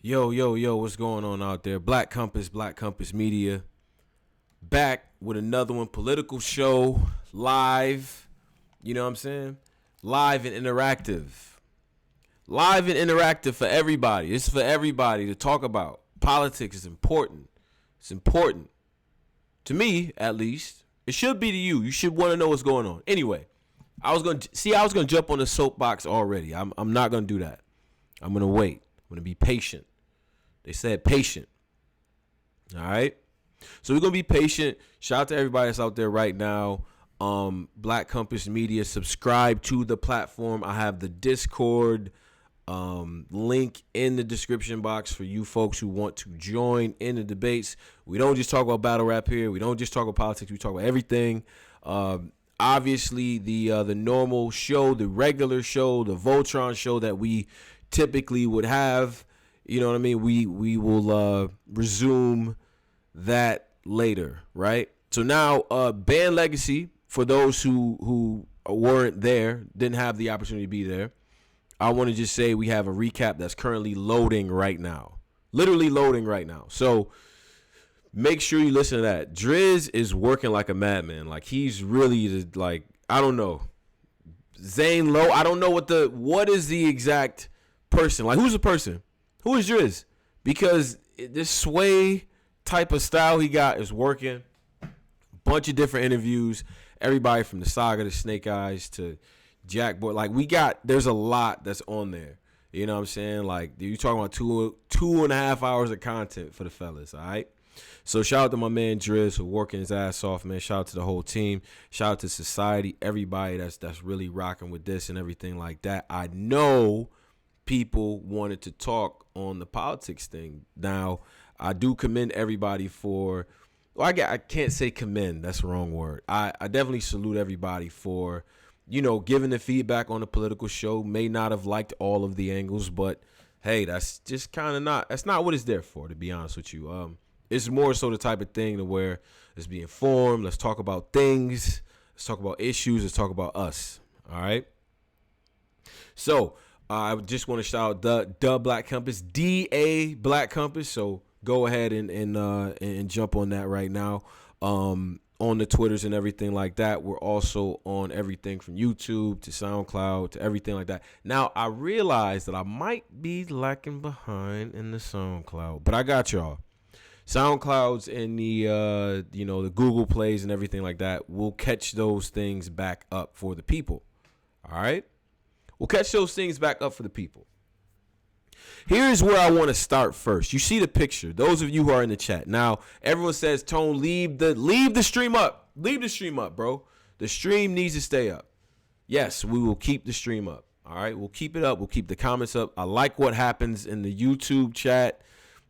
Yo, what's going on out there? Black Compass Media, back with another one, political show, live, you know what I'm saying? Live and interactive. Live and interactive for everybody. It's for everybody to talk about. Politics is important. It's important. To me, at least. It should be to you. You should want to know what's going on. Anyway, I was gonna jump on the soapbox already. I'm not gonna do that. I'm gonna wait. I'm gonna be patient. They said patient. All right. So we're going to be patient. Shout out to everybody that's out there right now. Black Compass Media, subscribe to the platform. I have the Discord link in the description box for you folks who want to join in the debates. We don't just talk about battle rap here. We don't just talk about politics. We talk about everything. Obviously, the normal show, the regular show, the Voltron show that we typically would have. You know what I mean? We will resume that later, right? So now, Band Legacy, for those who weren't there, didn't have the opportunity to be there, I want to just say we have a recap that's currently loading right now. Literally loading right now. So make sure you listen to that. Driz is working like a madman. Like, he's really, I don't know. Zane Lowe, I don't know what is the exact person. Like, who's the person? Who is Driz? Because this sway type of style he got is working. Bunch of different interviews. Everybody from the Saga to Snake Eyes to Jack Boy. Like, there's a lot that's on there. You know what I'm saying? Like, you talking about two and a half hours of content for the fellas, all right? So shout out to my man Driz for working his ass off, man. Shout out to the whole team. Shout out to society, everybody that's really rocking with this and everything like that. I know people wanted to talk on the politics thing. Now, I do commend everybody for, well, I can't say commend, that's the wrong word. I definitely salute everybody for, giving the feedback on the political show. May not have liked all of the angles, but hey, that's just kind of that's not what it's there for, to be honest with you. It's more so the type of thing to where let's be informed, let's talk about things, let's talk about issues, let's talk about us, all right? So, I just want to shout out the Black Compass, DA Black Compass. So go ahead and jump on that right now. On the Twitters and everything like that. We're also on everything from YouTube to SoundCloud to everything like that. Now, I realize that I might be lacking behind in the SoundCloud, but I got y'all. SoundClouds and the Google Plays and everything like that. We'll catch those things back up for the people. All right? We'll catch those things back up for the people. Here's where I want to start first. You see the picture. Those of you who are in the chat. Now, everyone says, Tone, leave the stream up. Leave the stream up, bro. The stream needs to stay up. Yes, we will keep the stream up. All right? We'll keep it up. We'll keep the comments up. I like what happens in the YouTube chat.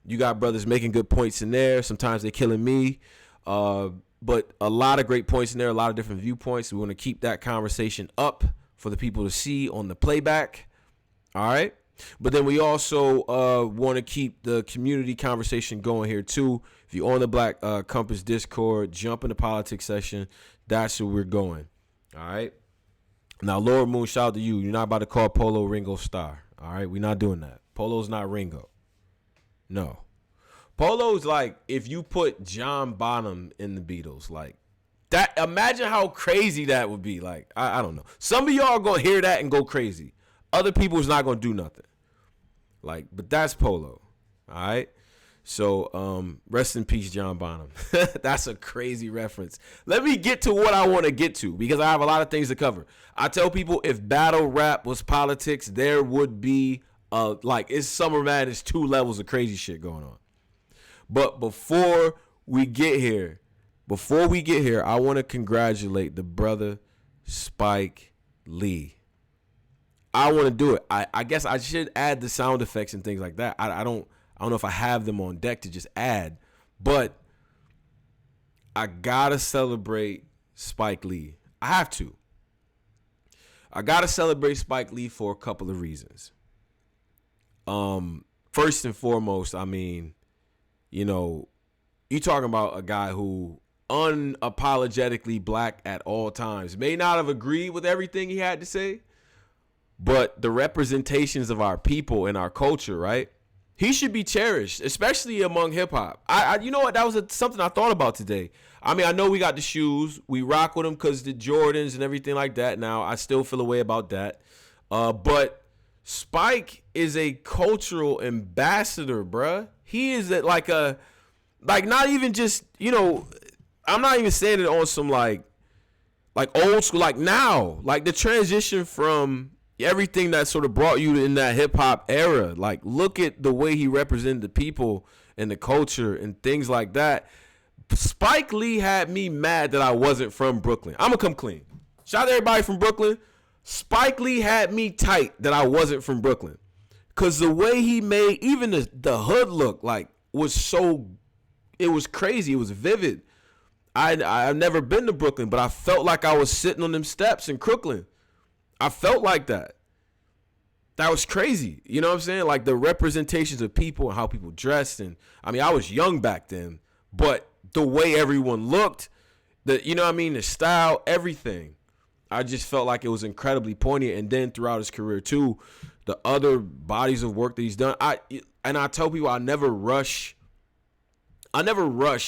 You got brothers making good points in there. Sometimes they're killing me. But a lot of great points in there, a lot of different viewpoints. We want to keep that conversation up for the people to see on the playback. All right. But then we also want to keep the community conversation going here too. If you're on the Black Compass Discord, jump in the politics session. That's where we're going. All right. Now, Lord Moon, shout out to you. You're not about to call Polo Ringo Starr. All right. We're not doing that. Polo's not Ringo. No. Polo's like if you put John Bonham in the Beatles, like, that, imagine how crazy that would be. Like, I don't know. Some of y'all are going to hear that and go crazy. Other people is not going to do nothing. Like, but that's Polo. All right? So, rest in peace, John Bonham. That's a crazy reference. Let me get to what I want to get to because I have a lot of things to cover. I tell people if battle rap was politics, there would be, it's Summer Madness, 2 levels of crazy shit going on. But before we get here, I want to congratulate the brother Spike Lee. I want to do it. I guess I should add the sound effects and things like that. I don't know if I have them on deck to just add, but I gotta celebrate Spike Lee. I have to. I gotta celebrate Spike Lee for a couple of reasons. First and foremost, I mean, you talking about a guy who unapologetically black at all times. May not have agreed with everything he had to say, but the representations of our people and our culture, right? He should be cherished, especially among hip hop. You know what? That was something I thought about today. I mean, I know we got the shoes, we rock with them because the Jordans and everything like that. Now, I still feel a way about that, but Spike is a cultural ambassador, bruh. He is like not even just, I'm not even saying it on some like old school, like now, like the transition from everything that sort of brought you in that hip hop era. Like, look at the way he represented the people and the culture and things like that. Spike Lee had me mad that I wasn't from Brooklyn. I'm gonna come clean. Shout out to everybody from Brooklyn. Spike Lee had me tight that I wasn't from Brooklyn. Cause the way he made even the hood look like it was crazy. It was vivid. I've never been to Brooklyn, but I felt like I was sitting on them steps in Crooklyn. I felt like that. That was crazy. You know what I'm saying? Like the representations of people and how people dressed. And I mean, I was young back then, but the way everyone looked, the style, everything. I just felt like it was incredibly poignant. And then throughout his career too, the other bodies of work that he's done. I tell people I never rush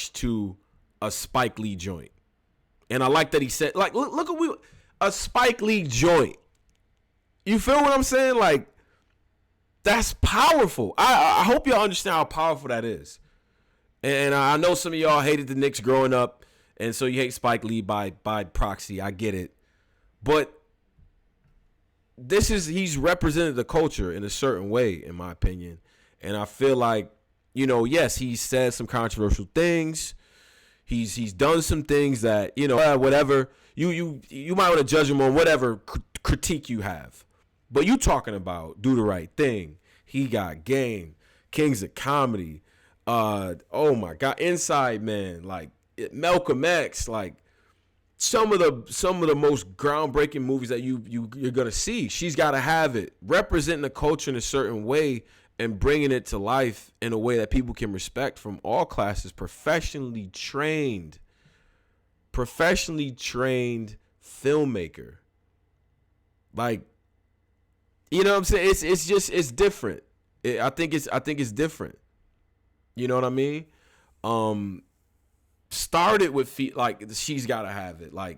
to a Spike Lee joint. And I like that he said, like, look at a Spike Lee joint. You feel what I'm saying? Like, that's powerful. I hope y'all understand how powerful that is. And I know some of y'all hated the Knicks growing up, and so you hate Spike Lee by proxy. I get it. But he's represented the culture in a certain way, in my opinion. And I feel like, yes, he said some controversial things. He's done some things that, whatever. You might want to judge him on whatever critique you have. But you talking about Do the Right Thing. He Got Game. Kings of Comedy. Oh my God. Inside Man. Like Malcolm X. Like some of the most groundbreaking movies that you're gonna see. She's Gotta Have It. Representing the culture in a certain way and bringing it to life in a way that people can respect from all classes. Professionally trained filmmaker. Like, you know what I'm saying? It's different. I think it's different. You know what I mean? Started with like She's Gotta Have It. Like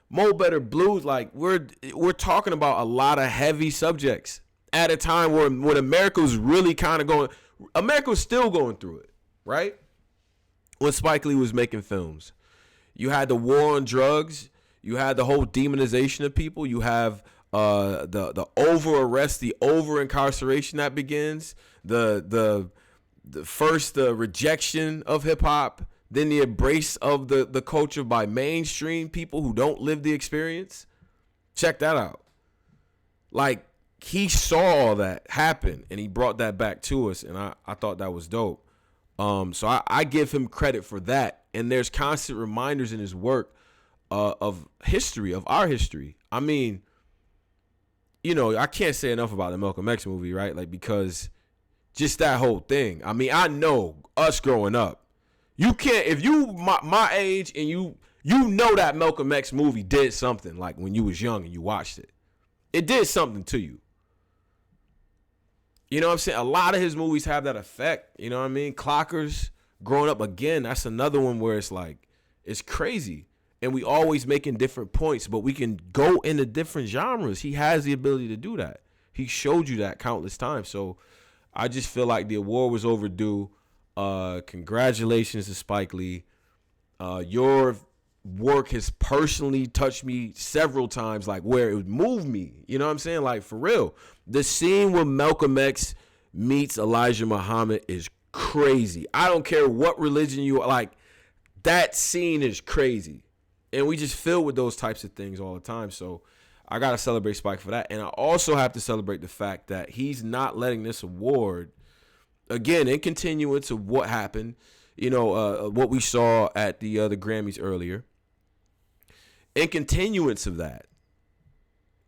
Mo Better Blues. Like we're talking about a lot of heavy subjects at a time when America was really kind of America was still going through it, right? When Spike Lee was making films, you had the war on drugs. You had the whole demonization of people. You have the over arrest, the over incarceration that begins, the first the rejection of hip hop, then the embrace of the culture by mainstream people who don't live the experience. Check that out. Like, he saw all that happen and he brought that back to us, and I thought that was dope. So I give him credit for that. And there's constant reminders in his work of history, of our history. I mean, I can't say enough about the Malcolm X movie, right? Like, because just that whole thing. I mean, I know us growing up, you can't, if you my age and you know that Malcolm X movie did something, like when you was young and you watched it. It did something to you. You know what I'm saying? A lot of his movies have that effect. You know what I mean? Clockers, Growing Up Again, that's another one where it's like, it's crazy. And we always making different points, but we can go into different genres. He has the ability to do that. He showed you that countless times. So I just feel like the award was overdue. Congratulations to Spike Lee. Your work has personally touched me several times, like where it would move me. You know what I'm saying? Like, for real. The scene where Malcolm X meets Elijah Muhammad is crazy. I don't care what religion you are. Like, that scene is crazy. And we just filled with those types of things all the time. So I got to celebrate Spike for that. And I also have to celebrate the fact that he's not letting this award, again, in continuance of what happened, what we saw at the Grammys earlier. In continuance of that,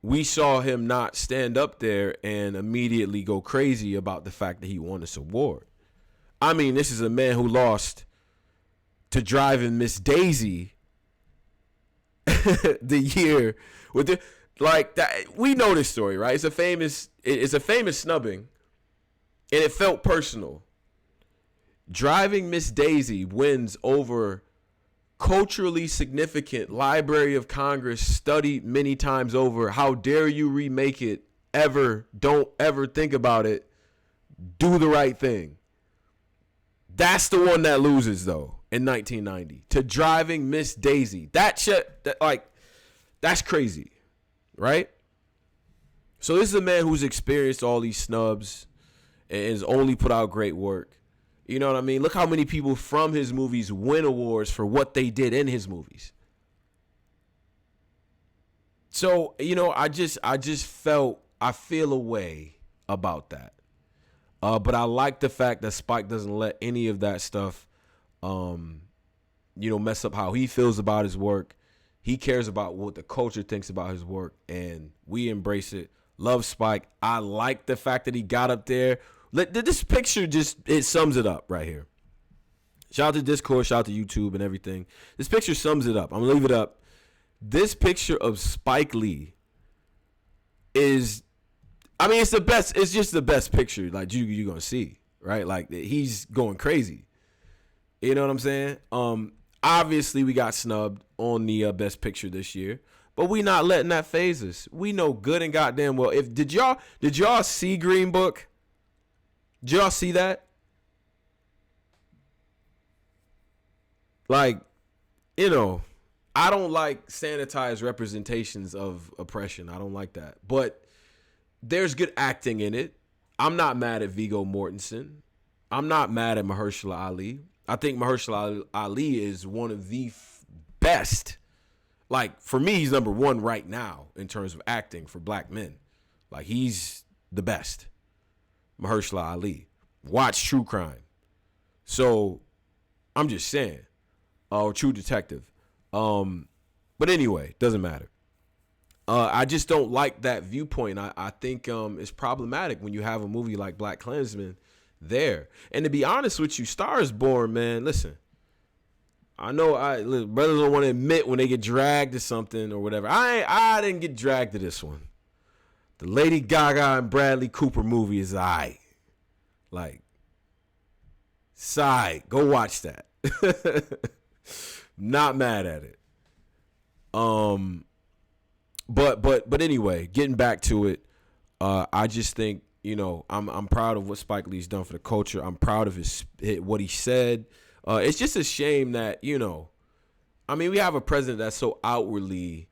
we saw him not stand up there and immediately go crazy about the fact that he won this award. I mean, this is a man who lost to Driving Miss Daisy the year with that. We know this story, right? It's a famous snubbing. And it felt personal. Driving Miss Daisy wins over culturally significant Library of Congress studied many times over. How dare you remake it ever? Don't ever think about it. Do the right thing. That's the one that loses though in 1990 to Driving Miss Daisy. That shit, that's crazy, right? So this is a man who's experienced all these snubs and has only put out great work. You know what I mean? Look how many people from his movies win awards for what they did in his movies. So, I feel a way about that. But I like the fact that Spike doesn't let any of that stuff, mess up how he feels about his work. He cares about what the culture thinks about his work, and we embrace it. Love Spike. I like the fact that he got up there. This picture it sums it up right here. Shout out to Discord, shout out to YouTube and everything. This picture sums it up. I'm going to leave it up. This picture of Spike Lee it's the best. It's just the best picture like you're going to see, right? Like he's going crazy. You know what I'm saying? Obviously we got snubbed on the best picture this year, but we not letting that phase us. We know good and goddamn well. Did y'all see Green Book? Did y'all see that? Like, I don't like sanitized representations of oppression. I don't like that. But there's good acting in it. I'm not mad at Viggo Mortensen. I'm not mad at Mahershala Ali. I think Mahershala Ali is one of the best. Like, for me, he's number one right now in terms of acting for black men. Like, he's the best. Mahershala Ali. Watch True Crime. So, I'm just saying. True Detective. But anyway, doesn't matter. I just don't like that viewpoint. I think it's problematic when you have a movie like BlacKkKlansman there. And to be honest with you, Star is Born, man. Listen, I know brothers don't want to admit when they get dragged to something or whatever. I didn't get dragged to this one. The Lady Gaga and Bradley Cooper movie is aight. Like, go watch that. Not mad at it. But anyway, getting back to it, I just think, I'm proud of what Spike Lee's done for the culture. I'm proud of what he said. It's just a shame that, we have a president that's so outwardly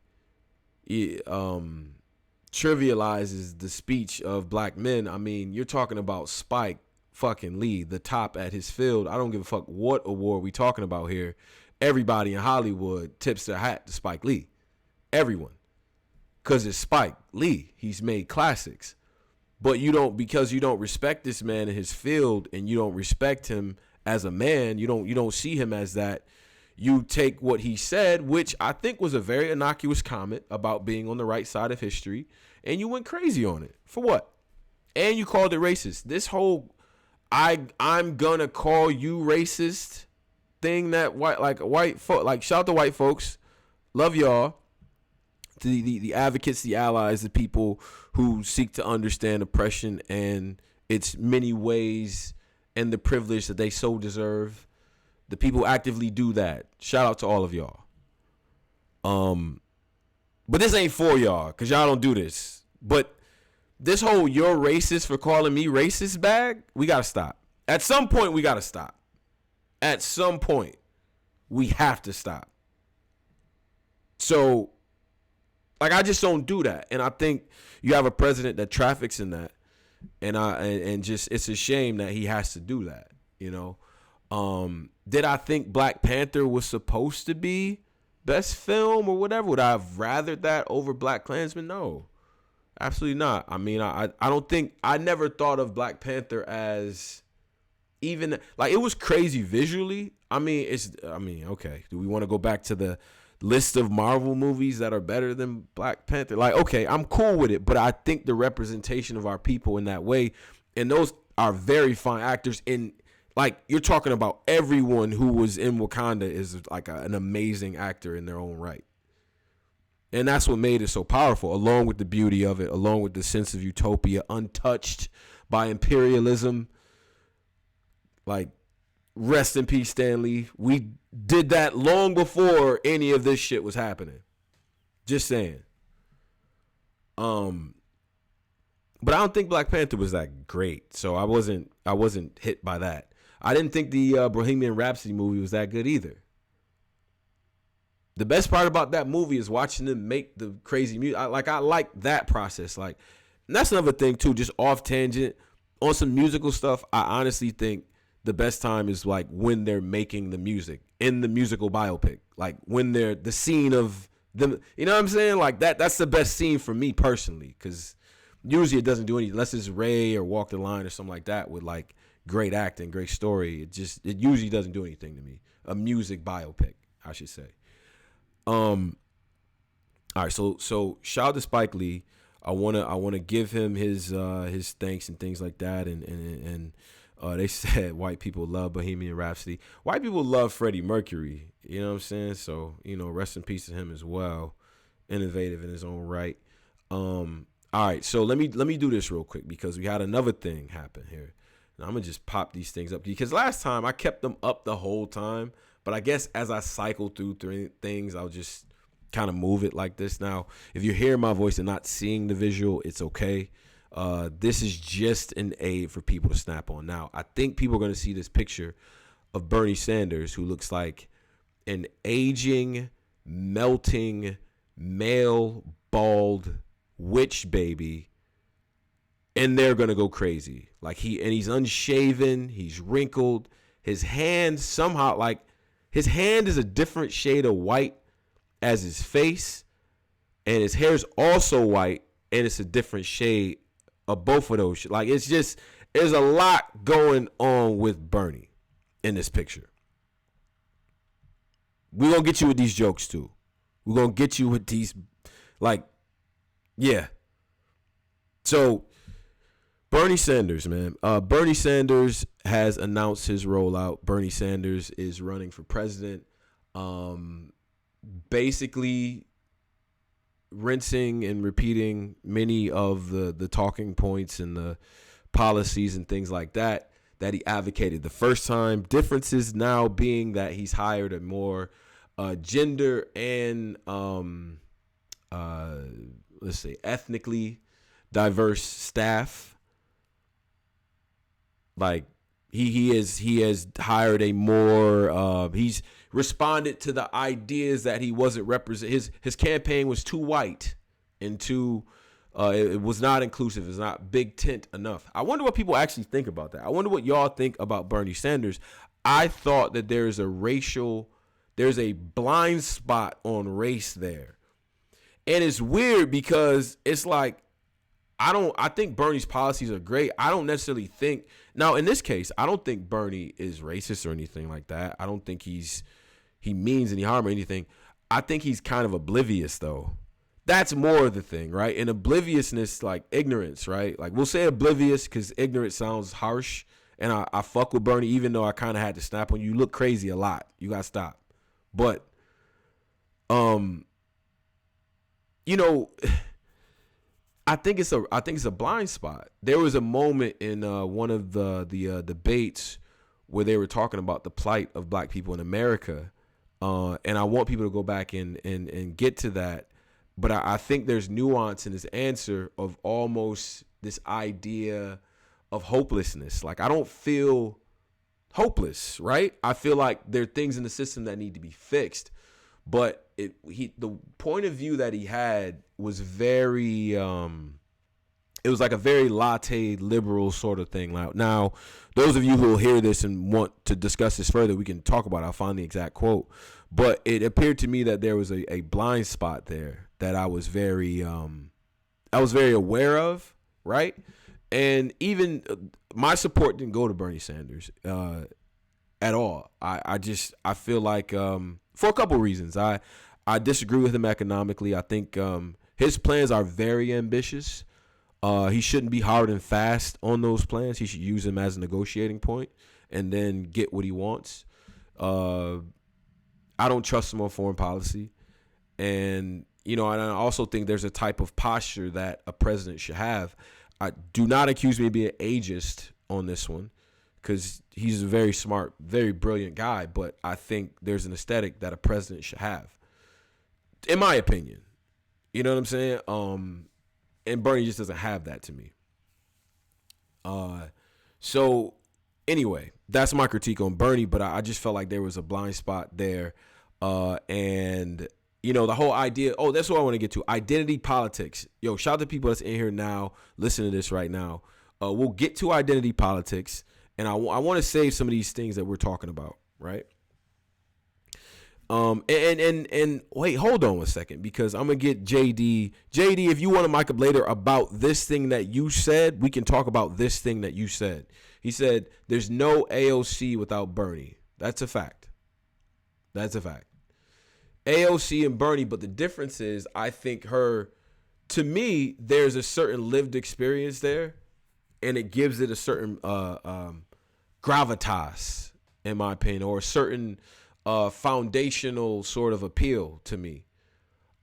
trivializes the speech of black men. I mean, you're talking about Spike fucking Lee, the top at his field. I don't give a fuck what award we talking about here. Everybody in Hollywood tips their hat to Spike Lee. Everyone. Because it's Spike Lee. He's made classics. But because you don't respect this man in his field and you don't respect him as a man, you don't see him as that. You take what he said, which I think was a very innocuous comment about being on the right side of history, and you went crazy on it. For what? And you called it racist. This whole I'm gonna call you racist thing that shout out to white folks. Love y'all. The advocates, the allies, the people who seek to understand oppression and its many ways and the privilege that they so deserve. The people who actively do that. Shout out to all of y'all. But this ain't for y'all, because y'all don't do this. But this whole you're racist for calling me racist bag, we got to stop. At some point, we got to stop. At some point, we have to stop. So, I just don't do that. And I think you have a president that traffics in that. And just, it's a shame that he has to do that, Did I think Black Panther was supposed to be best film or whatever? Would I have rathered that over BlacKkKlansman? No, absolutely not. I mean, I don't think, I never thought of Black Panther as even, it was crazy visually. Okay. Do we want to go back to the list of Marvel movies that are better than Black Panther? Okay, I'm cool with it, but I think the representation of our people in that way, and those are very fine actors in, you're talking about everyone who was in Wakanda is an amazing actor in their own right. And that's what made it so powerful, along with the beauty of it, along with the sense of utopia, untouched by imperialism. Like, rest in peace, Stanley. We did that long before any of this shit was happening. Just saying. But I don't think Black Panther was that great, so I wasn't hit by that. I didn't think the Bohemian Rhapsody movie was that good either. The best part about that movie is watching them make the crazy music. I like that process. Like, and that's another thing too. Just off tangent on some musical stuff. I honestly think the best time is like when they're making the music in the musical biopic. Like when they're the scene of them. You know what I'm saying? Like that's the best scene for me personally, because usually it doesn't do anything unless it's Ray or Walk the Line or something like that with like great acting, great story. It usually doesn't do anything to me. A music biopic, I should say. All right, so shout out to Spike Lee. I wanna give him his thanks and things like that. And they said white people love Bohemian Rhapsody. White people love Freddie Mercury. You know what I'm saying? So, you know, rest in peace to him as well. Innovative in his own right. All right, so let me do this real quick because we had another thing happen here. And I'm gonna just pop these things up because last time I kept them up the whole time, but I guess as I cycle through things, I'll just kind of move it like this. Now, if you're hearing my voice and not seeing the visual, it's okay. This is just an aid for people to snap on. Now, I think people are gonna see this picture of Bernie Sanders, who looks like an aging, melting, male, bald witch baby, and they're gonna go crazy. Like he's unshaven, he's wrinkled, his hand somehow, like his hand is a different shade of white as his face, and his hair is also white, and it's a different shade of both of those. Like it's just, there's a lot going on with Bernie in this picture. We're gonna get you with these jokes too. We're gonna get you with these, like, yeah. So Bernie Sanders, man. Bernie Sanders has announced his rollout. Bernie Sanders is running for president. Basically rinsing and repeating many of the talking points and the policies and things like that he advocated the first time. Differences now being that he's hired a more gender and let's say ethnically diverse staff. Like he has hired a more he's responded to the ideas that he wasn't represent. His campaign was too white and too it was not inclusive. It's not big tent enough. I wonder what people actually think about that. I wonder what y'all think about Bernie Sanders. I thought that there's a blind spot on race there. And it's weird because it's like, I think Bernie's policies are great. I don't necessarily think, now in this case, I don't think Bernie is racist or anything like that. I don't think he means any harm or anything. I think he's kind of oblivious though. That's more of the thing, right? And obliviousness, like ignorance, right? Like we'll say oblivious because ignorant sounds harsh. And I fuck with Bernie, even though I kind of had to snap on you. You look crazy a lot. You got to stop. But, you know, I think it's a blind spot. There was a moment in one of the debates where they were talking about the plight of black people in America, and I want people to go back and get to that. But I think there's nuance in his answer of almost this idea of hopelessness. Like I don't feel hopeless, right? I feel like there are things in the system that need to be fixed, but the point of view that he had was very it was like a very latte liberal sort of thing. Now, those of you who will hear this and want to discuss this further, we can talk about it. I'll find the exact quote. But it appeared to me that there was a blind spot there that I was very aware of, right? And even my support didn't go to Bernie Sanders at all. I feel like for a couple reasons. I disagree with him economically. I think his plans are very ambitious. He shouldn't be hard and fast on those plans. He should use them as a negotiating point and then get what he wants. I don't trust him on foreign policy. And, you know, and I also think there's a type of posture that a president should have. I do not accuse me of being ageist on this one, because he's a very smart, very brilliant guy. But I think there's an aesthetic that a president should have, in my opinion. You know what I'm saying? And Bernie just doesn't have that to me. So anyway, that's my critique on Bernie, but I just felt like there was a blind spot there. And the whole idea, that's what I want to get to. Identity politics. Yo, shout out to people that's in here now, listen to this right now. We'll get to identity politics, and I want to save some of these things that we're talking about, right? And wait, hold on a second, because I'm gonna get JD, if you want to mic up later about this thing that you said, we can talk about this thing that you said. He said there's no AOC without Bernie. That's a fact. AOC and Bernie, but the difference is, I think to me, there's a certain lived experience there, and it gives it a certain gravitas, in my opinion, or a certain foundational sort of appeal to me.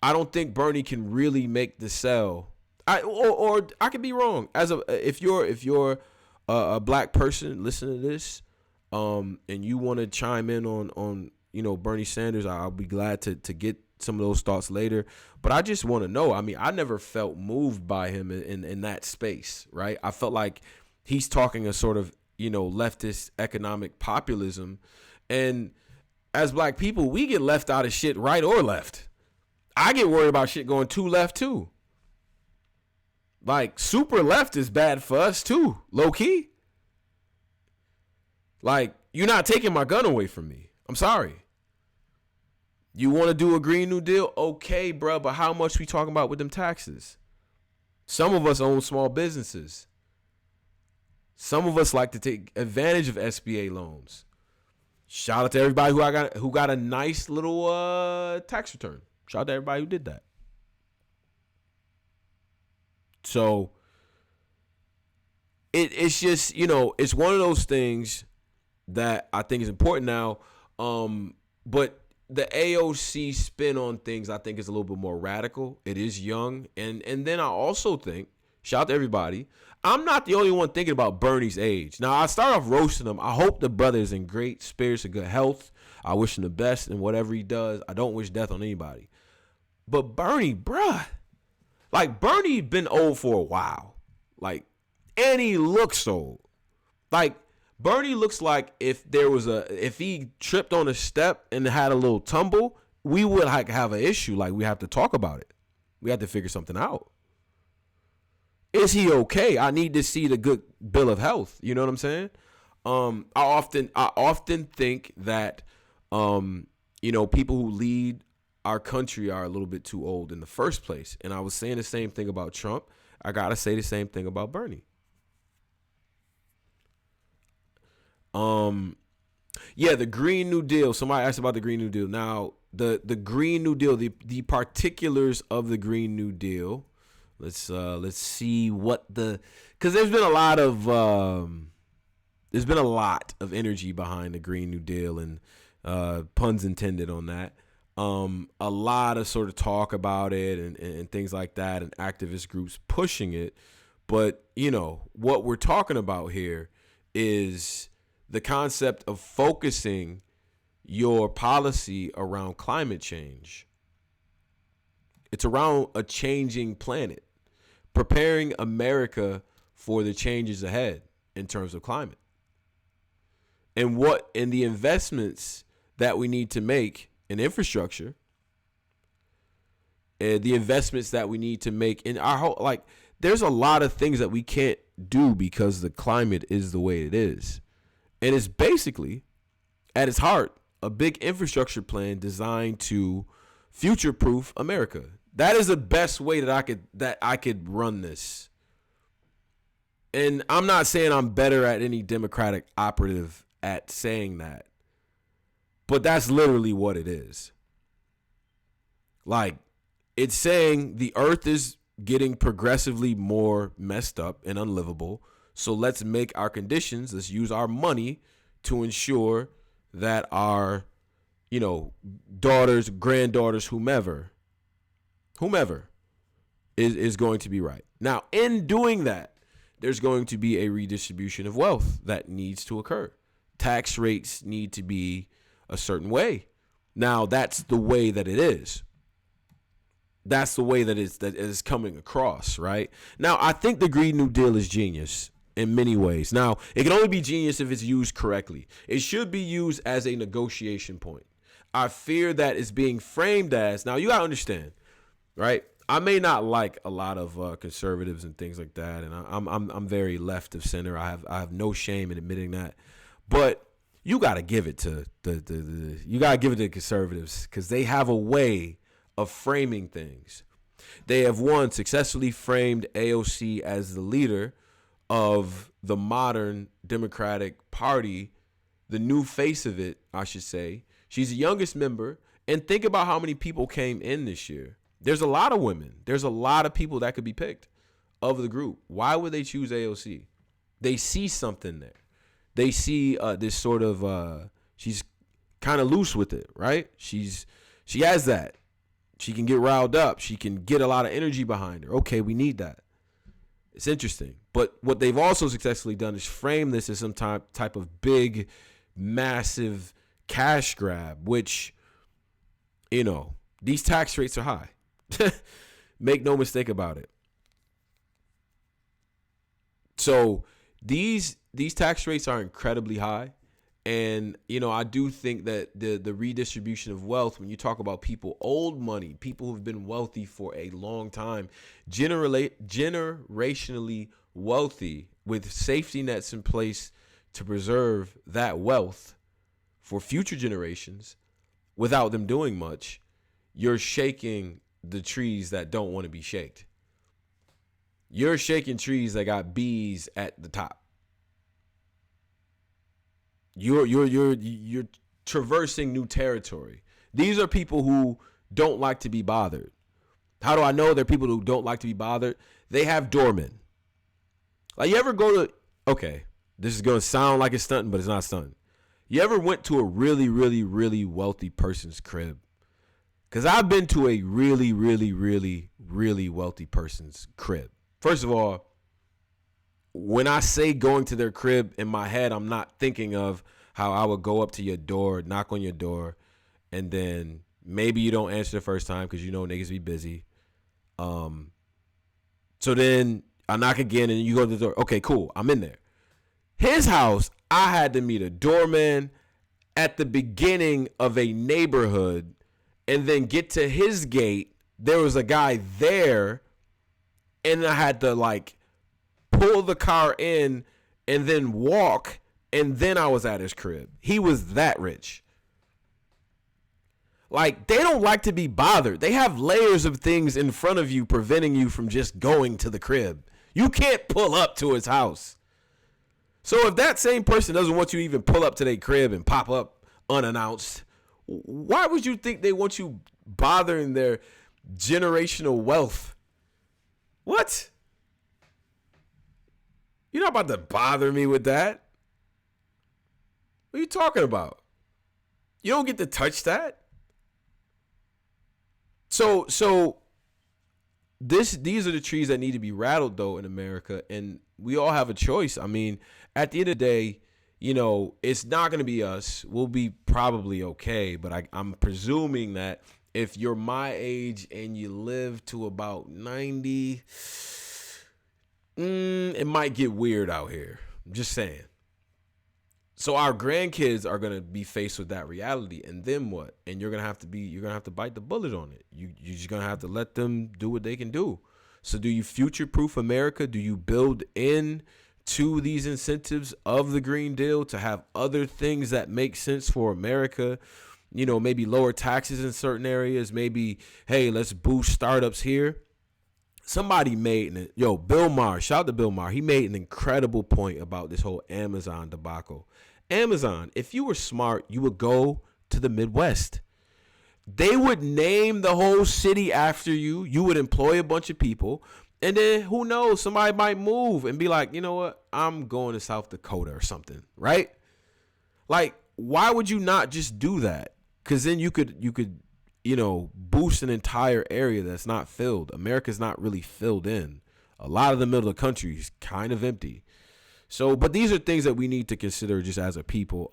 I don't think Bernie can really make the sell. Or I could be wrong. If you're a black person listening to this, and you want to chime in on Bernie Sanders, I'll be glad to get some of those thoughts later. But I just want to know. I mean, I never felt moved by him in that space, right? I felt like he's talking a sort of leftist economic populism, and as black people, we get left out of shit, right or left. I get worried about shit going too left too. Like, super left is bad for us too, low key. Like, you're not taking my gun away from me. I'm sorry. You want to do a Green New Deal? Okay, bro, but how much we talking about with them taxes? Some of us own small businesses. Some of us like to take advantage of SBA loans. Shout out to everybody who got a nice little tax return. Shout out to everybody who did that. So it's just, it's one of those things that I think is important now. But the AOC spin on things, I think, is a little bit more radical. It is young. And then I also think, shout out to everybody, I'm not the only one thinking about Bernie's age. Now, I start off roasting him. I hope the brother is in great spirits and good health. I wish him the best in whatever he does. I don't wish death on anybody. But Bernie, bruh, like, Bernie been old for a while. Like, and he looks old. Like, Bernie looks like if he tripped on a step and had a little tumble, we would have an issue. Like, we have to talk about it. We have to figure something out. Is he okay? I need to see the good bill of health. You know what I'm saying? I often think that people who lead our country are a little bit too old in the first place. And I was saying the same thing about Trump. I gotta say the same thing about Bernie. Yeah, the Green New Deal. Somebody asked about the Green New Deal. Now, the Green New Deal, the particulars of the Green New Deal. Let's see because there's been a lot of energy behind the Green New Deal, and puns intended on that. A lot of sort of talk about it and things like that, and activist groups pushing it. But what we're talking about here is the concept of focusing your policy around climate change. It's around a changing planet, preparing America for the changes ahead in terms of climate, and the investments that we need to make in infrastructure, and the investments that we need to make in our whole, like, there's a lot of things that we can't do because the climate is the way it is. And it's basically, at its heart, a big infrastructure plan designed to future-proof America. That is the best way that I could run this. And I'm not saying I'm better at any Democratic operative at saying that, but that's literally what it is. Like, it's saying the earth is getting progressively more messed up and unlivable. So let's make our conditions, let's use our money to ensure that our, daughters, granddaughters, whomever is going to be right. Now, in doing that, there's going to be a redistribution of wealth that needs to occur. Tax rates need to be a certain way. Now, that's the way that it is. That's the way that is coming across, right? Now, I think the Green New Deal is genius in many ways. Now, it can only be genius if it's used correctly. It should be used as a negotiation point. I fear that it's being framed as, now you got to understand, right? I may not like a lot of conservatives and things like that, and I'm very left of center. I have no shame in admitting that, but you got to give it to the conservatives, because they have a way of framing things. They have successfully framed AOC as the leader of the modern Democratic Party, the new face of it, I should say. She's the youngest member, and think about how many people came in this year. There's a lot of women. There's a lot of people that could be picked of the group. Why would they choose AOC? They see something there. They see this sort of, she's kind of loose with it, right? She has that. She can get riled up. She can get a lot of energy behind her. Okay, we need that. It's interesting. But what they've also successfully done is frame this as some type of big, massive cash grab, which, these tax rates are high. Make no mistake about it. So these tax rates are incredibly high. And, I do think that the redistribution of wealth, when you talk about people, old money, people who've been wealthy for a long time, generationally wealthy, with safety nets in place to preserve that wealth for future generations without them doing much, you're shaking the trees that don't want to be shaked. You're shaking trees that got bees at the top. You're traversing new territory. These are people who don't like to be bothered. How do I know they're people who don't like to be bothered? They have doormen. Like, you ever go to, okay, this is going to sound like it's stunting, but it's not stunting. You ever went to a really, really, really wealthy person's crib? Because I've been to a really, really, really, really wealthy person's crib. First of all, when I say going to their crib, in my head, I'm not thinking of how I would go up to your door, knock on your door, and then maybe you don't answer the first time because niggas be busy. So then I knock again and you go to the door. Okay, cool. I'm in there. His house, I had to meet a doorman at the beginning of a neighborhood and then get to his gate. There was a guy there, and I had to pull the car in and then walk, and then I was at his crib. He was that rich. They don't like to be bothered. They have layers of things in front of you preventing you from just going to the crib. You can't pull up to his house. So if that same person doesn't want you to even pull up to their crib and pop up unannounced, why would you think they want you bothering their generational wealth? What? You're not about to bother me with that. What are you talking about? You don't get to touch that. So these are the trees that need to be rattled, though, in America, and we all have a choice. I mean, at the end of the day, it's not going to be us. We'll be probably okay, but I'm presuming that if you're my age and you live to about 90, it might get weird out here. I'm just saying. So our grandkids are going to be faced with that reality, and then what? And you're going to have to bite the bullet on it. You're just going to have to let them do what they can do. So do you future-proof America? Do you build in to these incentives of the Green Deal to have other things that make sense for America? Maybe lower taxes in certain areas. Maybe, hey, let's boost startups here. Somebody Bill Maher, shout out to Bill Maher. He made an incredible point about this whole Amazon debacle. Amazon, if you were smart, you would go to the Midwest. They would name the whole city after you. You would employ a bunch of people. And then who knows, somebody might move and be like, you know what? I'm going to South Dakota or something, right? Why would you not just do that? Because then you could boost an entire area that's not filled. America's not really filled in. A lot of the middle of the country is kind of empty. So, but these are things that we need to consider just as a people.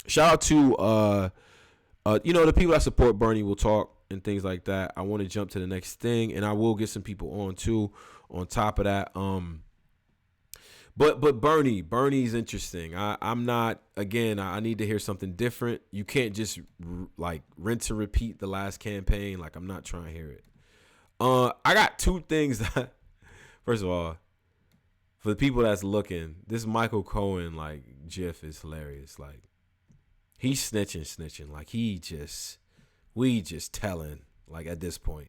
Shout out to the people that support Bernie will talk and things like that. I want to jump to the next thing, and I will get some people on too. On top of that, but Bernie's interesting. I'm not, again, I need to hear something different. You can't just like rinse and repeat the last campaign. Like, I'm not trying to hear it. I got two things that, first of all, for the people that's looking, this Michael Cohen like GIF is hilarious. Like, he's snitching. Like, we just telling, like, at this point.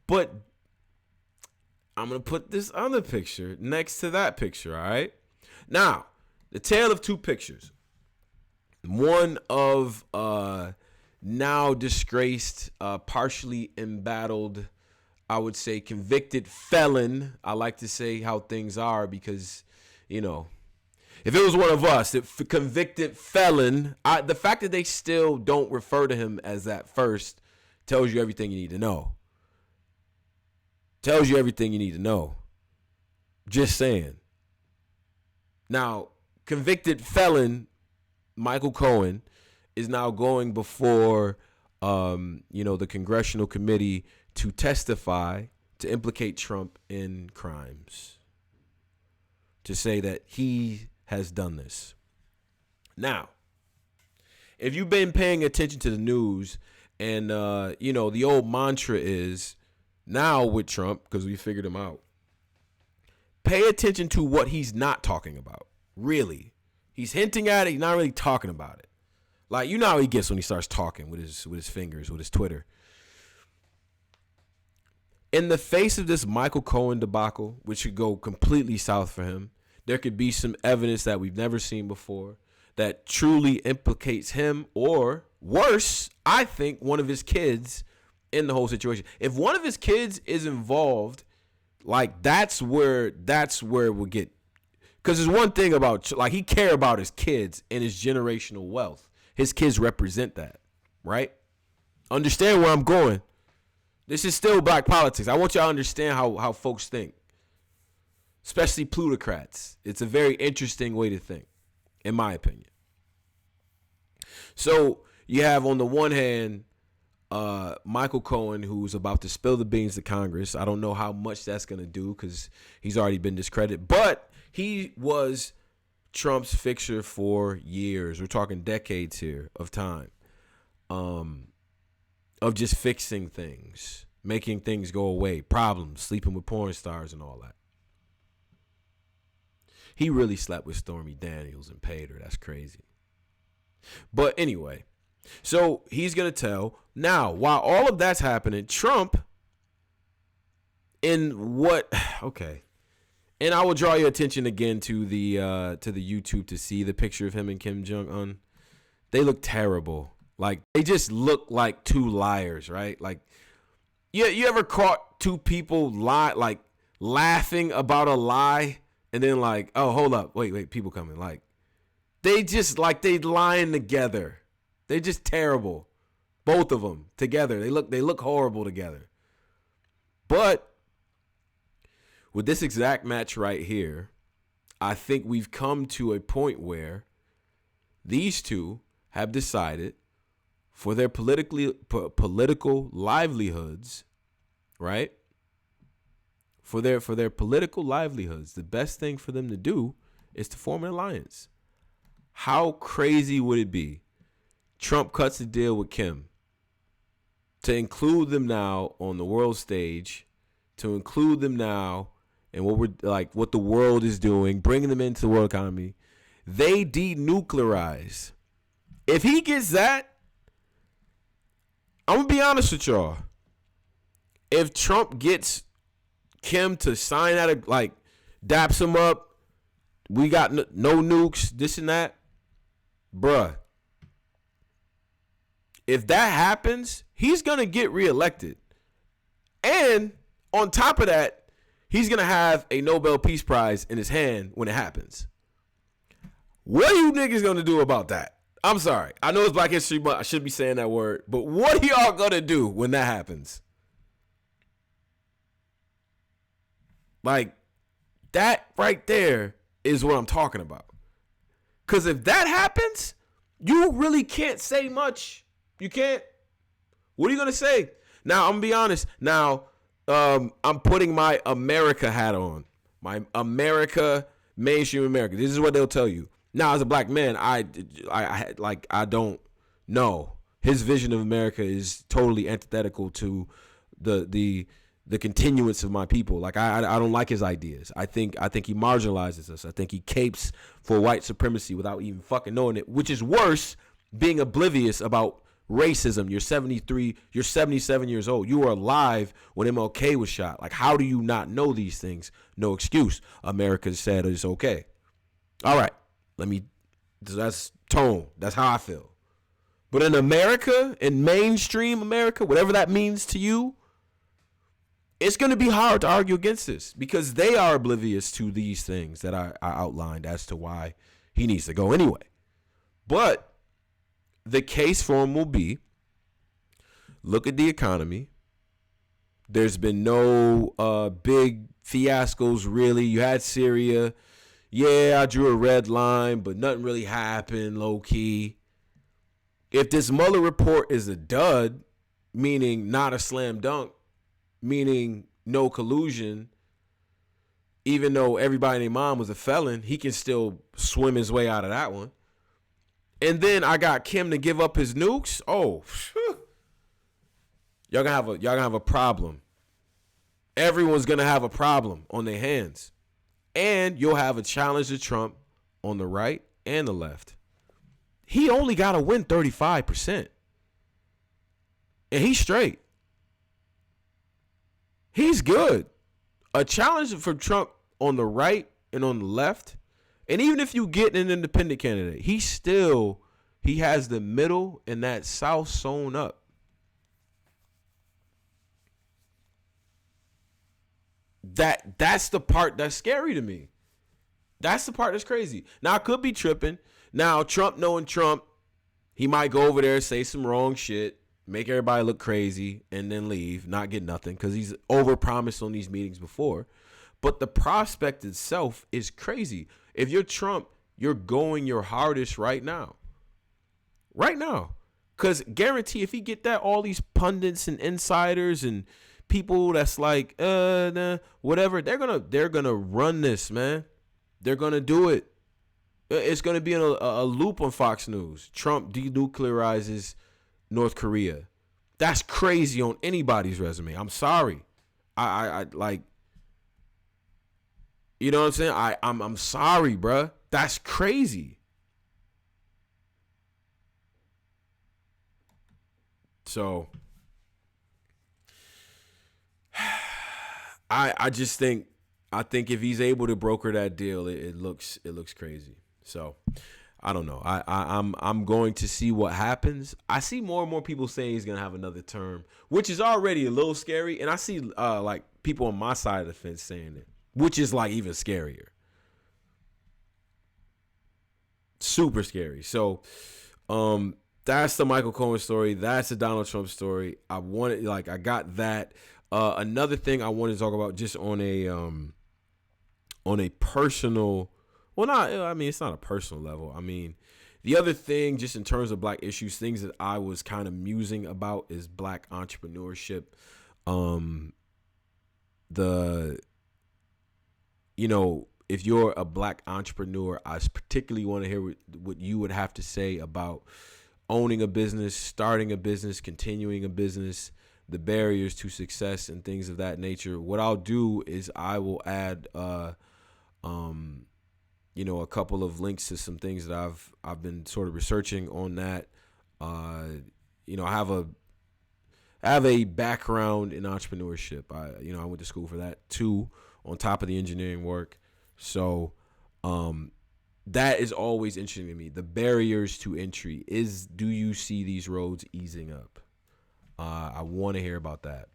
But I'm going to put this other picture next to that picture, all right? Now, the tale of two pictures. One of now disgraced, partially embattled, I would say convicted felon. I like to say how things are because, you know, if it was one of us, if convicted felon, the fact that they still don't refer to him as that first tells you everything you need to know. Tells you everything you need to know. Just saying. Now, convicted felon Michael Cohen is now going before, the Congressional Committee to testify to implicate Trump in crimes. To say that he has done this. Now, if you've been paying attention to the news and, the old mantra is, now with Trump, because we figured him out, pay attention to what he's not talking about. Really. He's hinting at it. He's not really talking about it. Like, you know how he gets when he starts talking with his fingers, with his Twitter. In the face of this Michael Cohen debacle, which could go completely south for him, there could be some evidence that we've never seen before that truly implicates him, or worse, I think one of his kids in the whole situation. If one of his kids is involved, like, that's where we'll get. Because there's one thing about, like, he care about his kids and his generational wealth. His kids represent that, right? Understand where I'm going. This is still black politics. I want y'all to understand how folks think, especially plutocrats. It's a very interesting way to think, in my opinion. So you have, on the one hand, Michael Cohen, who's about to spill the beans to Congress. I don't know how much that's going to do because he's already been discredited. But he was Trump's fixture for years. We're talking decades here of time. Of just fixing things, making things go away, problems, sleeping with porn stars and all that. He really slept with Stormy Daniels and paid her. That's crazy. But anyway, so he's going to tell. Now, while all of that's happening, Trump, okay. And I will draw your attention again to the YouTube to see the picture of him and Kim Jong-un. They look terrible. Like, they just look like two liars, right? Like, you ever caught two people laughing about a lie and then like, oh, hold up, wait, people coming. Like, they just like they lying together. They're just terrible. Both of them together. They look horrible together. But with this exact match right here, I think we've come to a point where these two have decided for their political livelihoods, right? For their political livelihoods, the best thing for them to do is to form an alliance. How crazy would it be? Trump cuts the deal with Kim to include them now on the world stage, to include them now in what the world is doing, bringing them into the world economy. They denuclearize. If he gets that, I'm going to be honest with y'all. If Trump gets Kim to sign out, daps him up, we got no nukes, this and that, bruh. If that happens, he's going to get reelected. And on top of that, he's going to have a Nobel Peace Prize in his hand when it happens. What are you niggas going to do about that? I'm sorry. I know it's Black History Month. I shouldn't be saying that word. But what are y'all going to do when that happens? Like, that right there is what I'm talking about. Because if that happens, you really can't say much. You can't. What are you going to say? Now, I'm going to be honest. Now, I'm putting my America hat on. My America, mainstream America. This is what they'll tell you. Now, as a black man, I don't know. His vision of America is totally antithetical to the continuance of my people. Like, I don't like his ideas. I think he marginalizes us. I think he capes for white supremacy without even fucking knowing it, which is worse, being oblivious about racism. You're 73, you're 77 years old. You were alive when MLK was shot. Like, how do you not know these things? No excuse. America said it's okay. All right. That's tone. That's how I feel. But in America, in mainstream America, whatever that means to you, it's going to be hard to argue against this because they are oblivious to these things that I outlined as to why he needs to go anyway. But the case for him will be, look at the economy. There's been no big fiascos, really. You had Syria. Yeah, I drew a red line, but nothing really happened, low-key. If this Mueller report is a dud, meaning not a slam dunk, meaning no collusion, even though everybody in their mom was a felon, he can still swim his way out of that one. And then I got Kim to give up his nukes. Oh, y'all gonna have a problem. Everyone's gonna have a problem on their hands. And you'll have a challenge to Trump on the right and the left. He only got to win 35%. And he's straight. He's good. A challenge for Trump on the right and on the left. And even if you get an independent candidate, he has the middle and that south sewn up. That's the part that's scary to me. That's the part that's crazy. Now, I could be tripping. Now, Trump knowing Trump, he might go over there, say some wrong shit, make everybody look crazy, and then leave, not get nothing, because he's overpromised on these meetings before. But the prospect itself is crazy. If you're Trump, you're going your hardest right now. Right now. Because guarantee if he get that, all these pundits and insiders and people that's like, whatever, they're gonna run this, man. They're gonna do it. It's gonna be in a loop on Fox News. Trump denuclearizes North Korea. That's crazy on anybody's resume. I'm sorry. I like, you know what I'm saying? I'm sorry, bruh. That's crazy. So I just think if he's able to broker that deal, it looks crazy. So I don't know. I'm going to see what happens. I see more and more people saying he's gonna have another term, which is already a little scary. And I see like people on my side of the fence saying it, which is like even scarier. Super scary. So that's the Michael Cohen story. That's the Donald Trump story. I got that. Another thing I wanted to talk about just on a personal, well, it's not a personal level. I mean, the other thing, just in terms of black issues, things that I was kind of musing about is black entrepreneurship. If you're a black entrepreneur, I particularly want to hear what you would have to say about owning a business, starting a business, continuing a business, the barriers to success and things of that nature. What I'll do is I will add, a couple of links to some things that I've been sort of researching on that. I have a background in entrepreneurship. I went to school for that too, on top of the engineering work. So, that is always interesting to me. The barriers to entry do you see these roads easing up? I want to hear about that.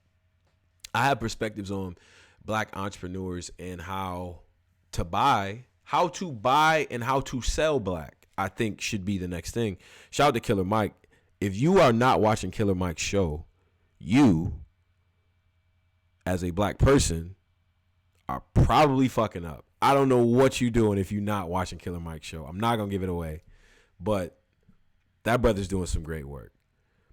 I have perspectives on black entrepreneurs and how to buy and how to sell black, I think should be the next thing. Shout out to Killer Mike. If you are not watching Killer Mike's show, you, as a black person, are probably fucking up. I don't know what you doing if you're not watching Killer Mike's show. I'm not gonna give it away, but that brother's doing some great work.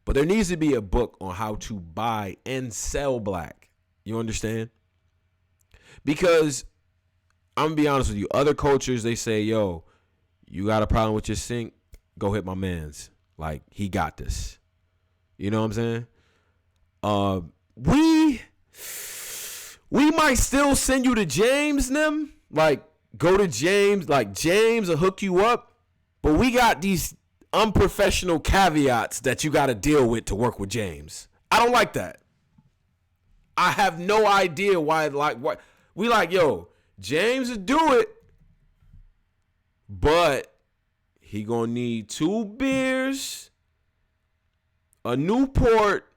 But there needs to be a book on how to buy and sell black. You understand? Because I'm gonna be honest with you, other cultures, they say, yo, you got a problem with your sink, go hit my man's. Like, he got this. You know what I'm saying? We might still send you to James and them. Like, go to James. Like, James will hook you up. But we got these unprofessional caveats that you got to deal with to work with James. I don't like that. I have no idea why. Like, what we like, yo, James will do it, but he gonna need 2 beers, a Newport,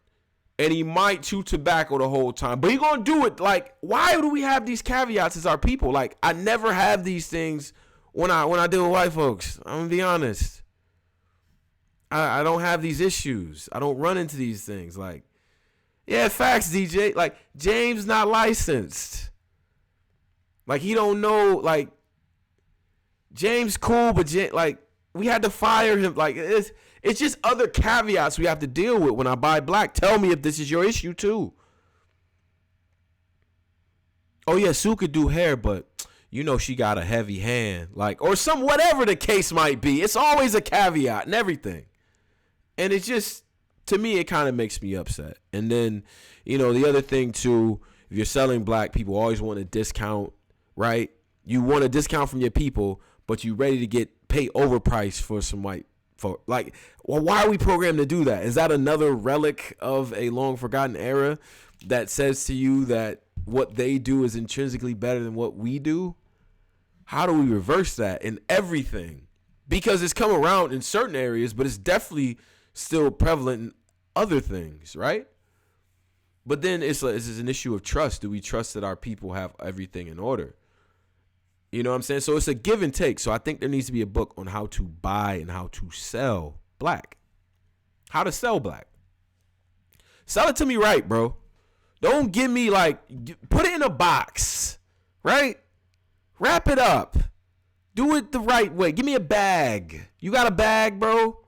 and he might chew tobacco the whole time. But he gonna do it. Like, why do we have these caveats as our people? Like, I never have these things when I deal with white folks. I'm gonna be honest. I don't have these issues. I don't run into these things. Like, yeah, facts, DJ. Like, James not licensed. Like, he don't know. Like, James cool, but like, we had to fire him. Like, it's just other caveats we have to deal with when I buy black. Tell me if this is your issue too. Oh yeah, Sue could do hair, but you know she got a heavy hand. Like, or some, whatever the case might be. It's always a caveat and everything. And it's just, to me, it kind of makes me upset. And then, you know, the other thing too, if you're selling black, people always want a discount, right? You want a discount from your people, but you ready to pay overpriced for some white folk. Like, well, why are we programmed to do that? Is that another relic of a long forgotten era that says to you that what they do is intrinsically better than what we do? How do we reverse that in everything? Because it's come around in certain areas, but it's definitely still prevalent in other things, right? But then it's an issue of trust. Do we trust that our people have everything in order? You know what I'm saying? So it's a give and take. So I think there needs to be a book on how to buy and how to sell black. How to sell black. Sell it to me right, bro. Don't give me put it in a box, right? Wrap it up. Do it the right way. Give me a bag. You got a bag, bro?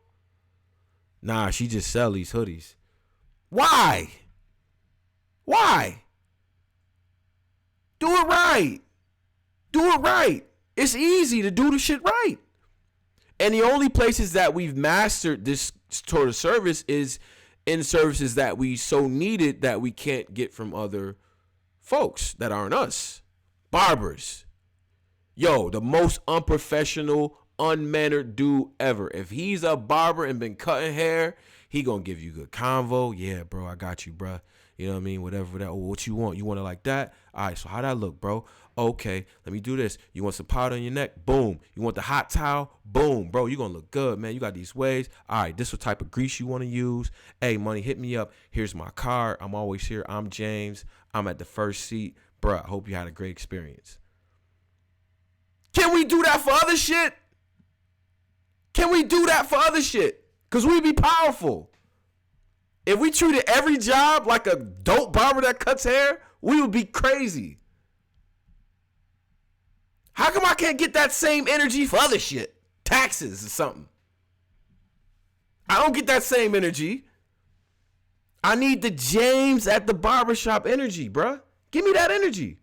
Nah, she just sell these hoodies. Why? Why? Do it right. Do it right. It's easy to do the shit right. And the only places that we've mastered this sort of service is in services that we so needed that we can't get from other folks that aren't us. Barbers. Yo, the most unprofessional, unmannered dude ever. If he's a barber and been cutting hair, he gonna give you good convo. Yeah, bro, I got you, bro. You know what I mean? Whatever that. Oh, what you want? You want it like that? All right, so how that look, bro? Okay, let me do this. You want some powder on your neck? Boom. You want the hot towel? Boom, bro. You gonna look good, man. You got these waves. All right, this what type of grease you want to use. Hey, money, hit me up. Here's my card. I'm always here. I'm James. I'm at the first seat. Bro, I hope you had a great experience. Can we do that for other shit? Can we do that for other shit? Because we'd be powerful. If we treated every job like a dope barber that cuts hair, we would be crazy. How come I can't get that same energy for other shit? Taxes or something. I don't get that same energy. I need the James at the barbershop energy, bruh. Give me that energy.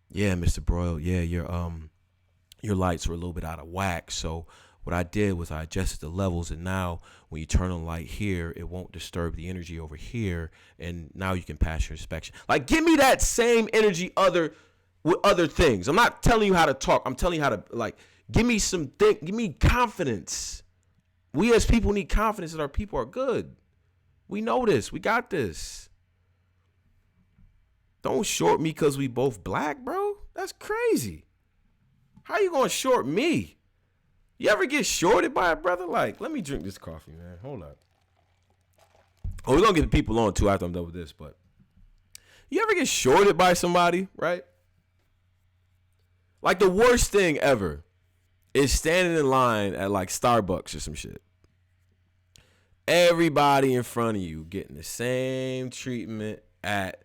Yeah, Mr. Broyle. Yeah, your lights were a little bit out of whack. So what I did was I adjusted the levels, and now when you turn on light here, it won't disturb the energy over here, and now you can pass your inspection. Like, give me that same energy with other things. I'm not telling you how to talk. I'm telling you how to, give me give me confidence. We as people need confidence that our people are good. We know this. We got this. Don't short me because we both black, bro. That's crazy. How you gonna short me? You ever get shorted by a brother? Like, let me drink this coffee, man. Hold up. Oh, we're gonna get the people on too after I'm done with this, but you ever get shorted by somebody, right? Like, the worst thing ever is standing in line at Starbucks or some shit. Everybody in front of you getting the same treatment at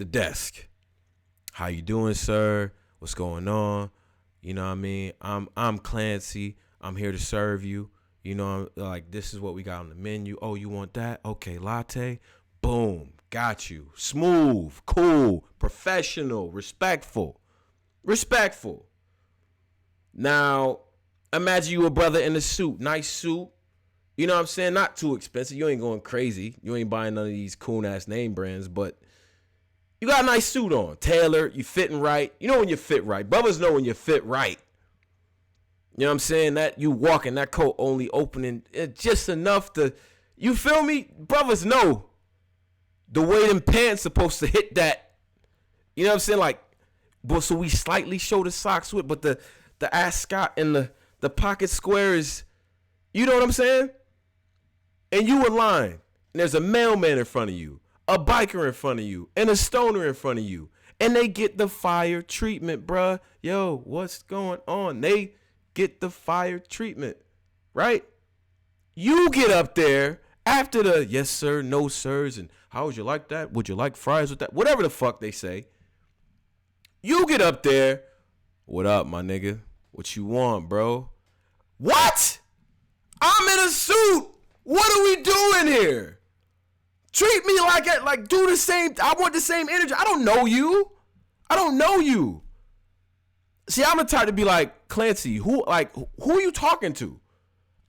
the desk. How you doing, sir? What's going on? You know what I mean? I'm Clancy. I'm here to serve you. You know, like, this is what we got on the menu. Oh, you want that? Okay, latte. Boom. Got you. Smooth, cool, professional, respectful. Respectful. Now, imagine you a brother in a suit. Nice suit. You know what I'm saying? Not too expensive. You ain't going crazy. You ain't buying none of these coon-ass name brands, but you got a nice suit on. Tailored. You fitting right. You know when you fit right. Brothers know when you fit right. You know what I'm saying? That you walking, that coat only opening just enough to, you feel me? Brothers know the way them pants supposed to hit that. You know what I'm saying? Like, but so we slightly show the socks with, but the ascot and the pocket square is, you know what I'm saying? And you align. And there's a mailman in front of you, a biker in front of you, and a stoner in front of you. And they get the fire treatment, bruh. Yo, what's going on? They get the fire treatment, right? You get up there after the yes, sir, no, sirs, and how would you like that? Would you like fries with that? Whatever the fuck they say. You get up there. What up, my nigga? What you want, bro? What? I'm in a suit. What are we doing here? Treat me like do the same. I want the same energy. I don't know you. I don't know you. See, I'm the type to be like, Clancy, who are you talking to?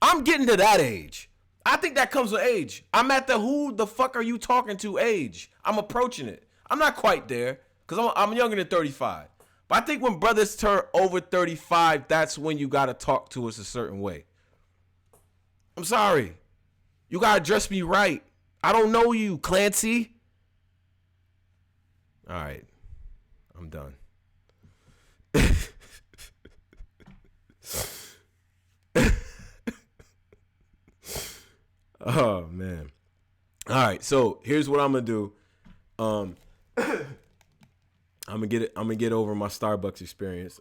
I'm getting to that age. I think that comes with age. I'm at the who the fuck are you talking to age. I'm approaching it. I'm not quite there because I'm younger than 35. But I think when brothers turn over 35, that's when you got to talk to us a certain way. I'm sorry. You got to dress me right. I don't know you, Clancy. All right. I'm done. Oh, man. All right. So here's what I'm going to do. I'm gonna get over my Starbucks experience.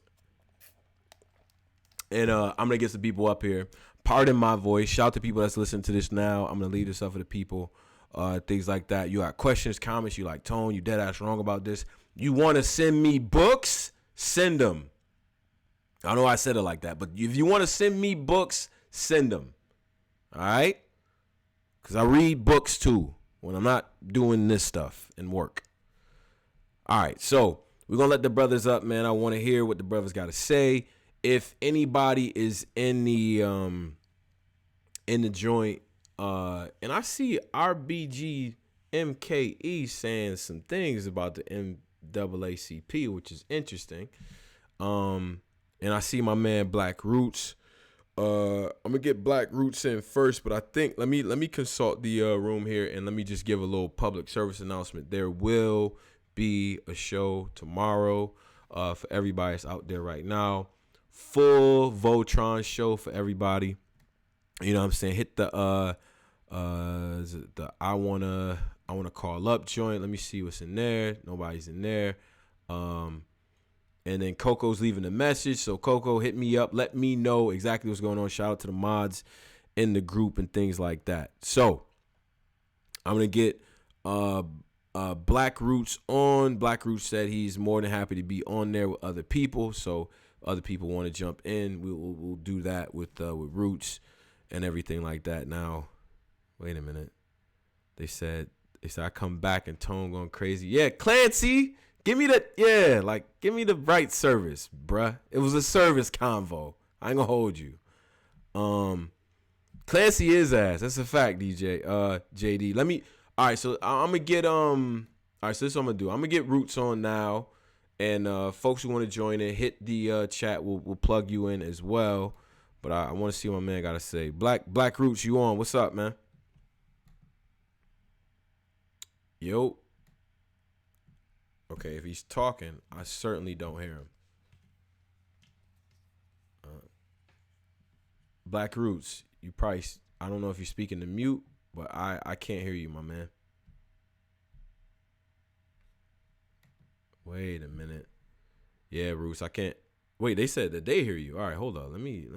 And I'm gonna get some people up here. Pardon my voice. Shout out to people that's listening to this now. I'm gonna leave this up for the people. Things like that. You got questions, comments, you like Tone, you dead ass wrong about this. You wanna send me books? Send them. I know I said it like that, but if you wanna send me books, send them. Alright? Cause I read books too when I'm not doing this stuff and work. All right, so we're going to let the brothers up, man. I want to hear what the brothers got to say. If anybody is in the joint, and I see RBG MKE saying some things about the NAACP, which is interesting. And I see my man Black Roots. I'm gonna get Black Roots in first, but I think let me consult the room here and let me just give a little public service announcement. There will be a show tomorrow for everybody that's out there right now. Full Voltron show for everybody. You know what I'm saying? Hit the I wanna call up joint. Let me see what's in there. Nobody's in there. And then Coco's leaving a message. So Coco, hit me up. Let me know exactly what's going on. Shout out to the mods in the group and things like that. So I'm gonna get Black Roots on. Black Roots said he's more than happy to be on there with other people. So other people want to jump in, we'll do that with Roots and everything like that. Now, wait a minute. They said I come back and Tone going crazy. Yeah, Clancy, give me the right service, bruh. It was a service convo. I ain't gonna hold you. Clancy is ass. That's a fact, DJ. JD. All right, so I'm gonna get All right, so this is what I'm gonna do. I'm gonna get Roots on now, and folks who want to join in, hit the chat. We'll plug you in as well. But I want to see what my man got to say. Black Roots, you on? What's up, man? Yo. Okay, if he's talking, I certainly don't hear him. Black Roots, you probably, I don't know if you're speaking to mute, but I can't hear you, my man. Wait a minute. Yeah, Roots, I can't. Wait, they said that they hear you. All right, hold on. Let me.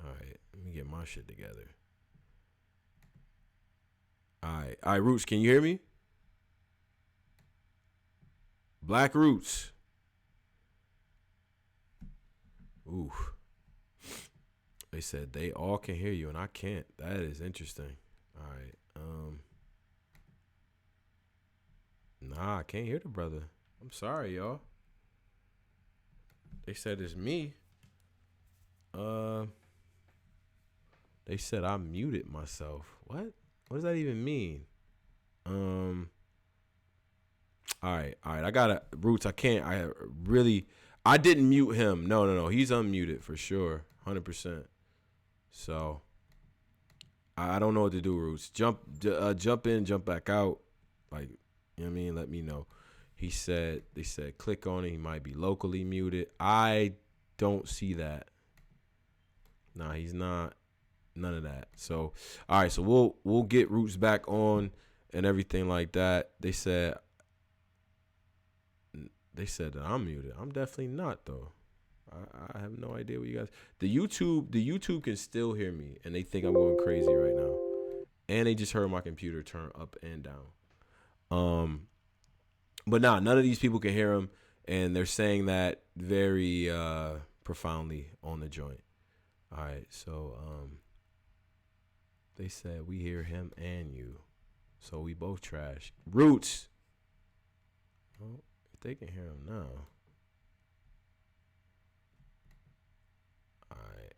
All right, let me get my shit together. All right, Roots, can you hear me? Black Roots. Ooh. They said they all can hear you and I can't. That is interesting. All right. Nah, I can't hear the brother. I'm sorry, y'all. They said it's me. They said I muted myself. What? What does that even mean? All right. I gotta Roots. I can't. I didn't mute him. No. He's unmuted for sure, 100%. So I don't know what to do. Roots, jump in, jump back out. Like, you know what I mean? Let me know. They said click on it. He might be locally muted. I don't see that. Nah, he's not. None of that. So, all right. So we'll get Roots back on and everything like that. They said that I'm muted. I'm definitely not though. I have no idea what you guys. The YouTube can still hear me, and they think I'm going crazy right now. And they just heard my computer turn up and down. But nah, none of these people can hear him, and they're saying that very profoundly on the joint. All right, so they said we hear him and you, so we both trash. Roots. Well, if they can hear him now. All right,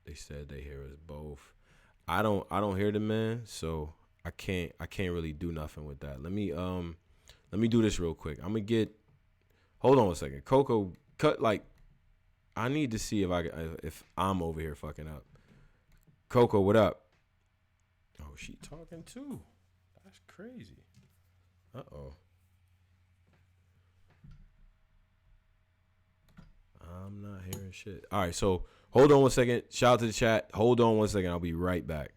they said they hear us both. I don't hear the man, so I can't really do nothing with that. Let me do this real quick. I'm gonna get. Hold on a second, Coco. Cut like. I need to see if I'm over here fucking up. Coco, what up? Oh, she talking too. That's crazy. Uh-oh. I'm not hearing shit. All right, so hold on one second. Shout out to the chat. Hold on one second. I'll be right back.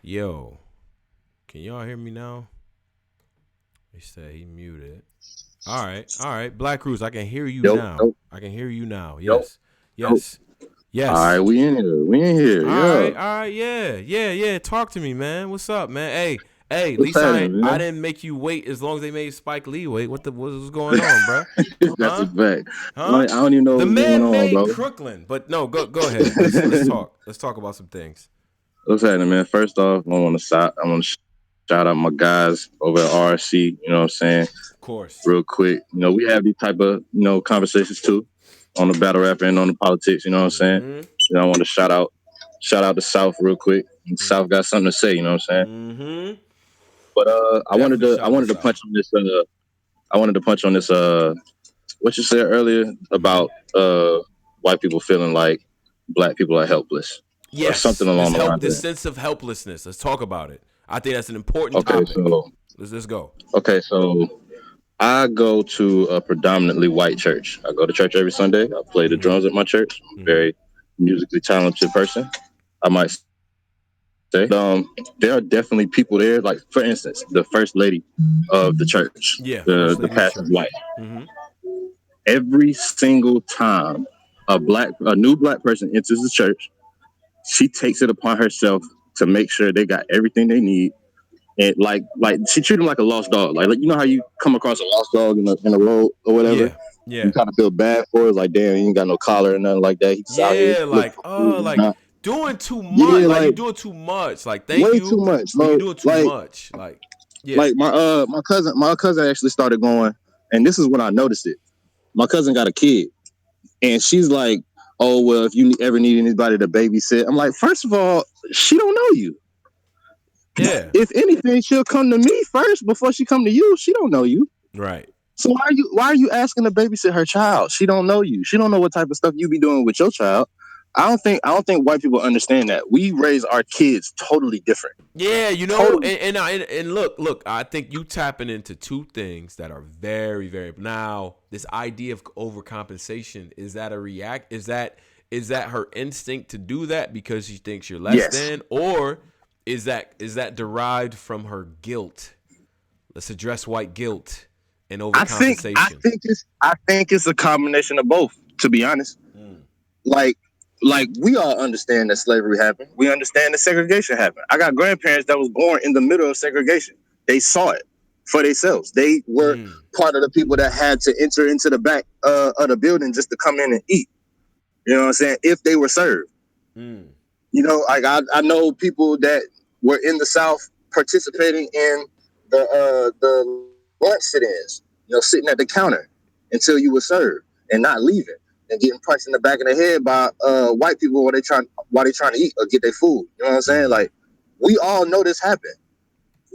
Yo, can y'all hear me now? They said he muted. All right. Black Cruz, I can hear you now. I can hear you now. Yes. Yes. All right, we in here. All right. Yeah. Talk to me, man. What's up, man? Hey, at least I didn't make you wait as long as they made Spike Lee wait. What's going on, bro? That's a fact. I don't even know the what's man going made on, bro. Crooklyn, but no, go ahead. Let's talk. Let's talk about some things. What's happening, man? First off, I want to shout out my guys over at RC. You know what I'm saying? Of course. Real quick, we have these type of conversations too on the battle rap and on the politics. You know what I'm saying? I want to shout out the South real quick. South got something to say. You know what I'm saying? Mm-hmm. But I wanted to punch on this. I wanted to punch on this. What you said earlier about white people feeling like black people are helpless. Yes, or something along the line. This sense of helplessness. Let's talk about it. I think that's an important topic. So let's go. Okay, so I go to a predominantly white church. I go to church every Sunday. I play the drums at my church. I'm a very musically talented person, I might say. There are definitely people there. Like, for instance, the first lady of the church, the pastor's wife. Every single time a new black person enters the church, she takes it upon herself to make sure they got everything they need. And like she treat them like a lost dog. Like you know how you come across a lost dog in the road or whatever. Yeah. You kind of feel bad for it. Like, damn, he ain't got no collar or nothing like that. He's out here, doing too much. Like you doing too much. Like way too much. Bro. You doing too much. Like my cousin actually started going, and this is when I noticed it. My cousin got a kid, and she's like, "Oh well, if you ever need anybody to babysit," I'm like, first of all, she don't know you. Yeah. If anything, she'll come to me first before she come to you. She don't know you. Right. So why are you asking to babysit her child? She don't know you. She don't know what type of stuff you be doing with your child. I don't think white people understand that. We raise our kids totally different. Yeah, Totally. and look, I think you tapping into two things that are very, very. Now, this idea of overcompensation, is that a react? Is that her instinct to do that because she thinks you're less Yes. than, or is that derived from her guilt? Let's address white guilt and overcompensation. I think it's a combination of both, to be honest. Like we all understand that slavery happened. We understand that segregation happened. I got grandparents that was born in the middle of segregation. They saw it for themselves. They were part of the people that had to enter into the back of the building just to come in and eat. You know what I'm saying? If they were served. You know, like I know people that were in the South participating in the lunch sit-ins, you know, sitting at the counter until you were served and not leaving and getting punched in the back of the head by white people while they trying to eat or get their food. You know what I'm saying? Like, we all know this happened.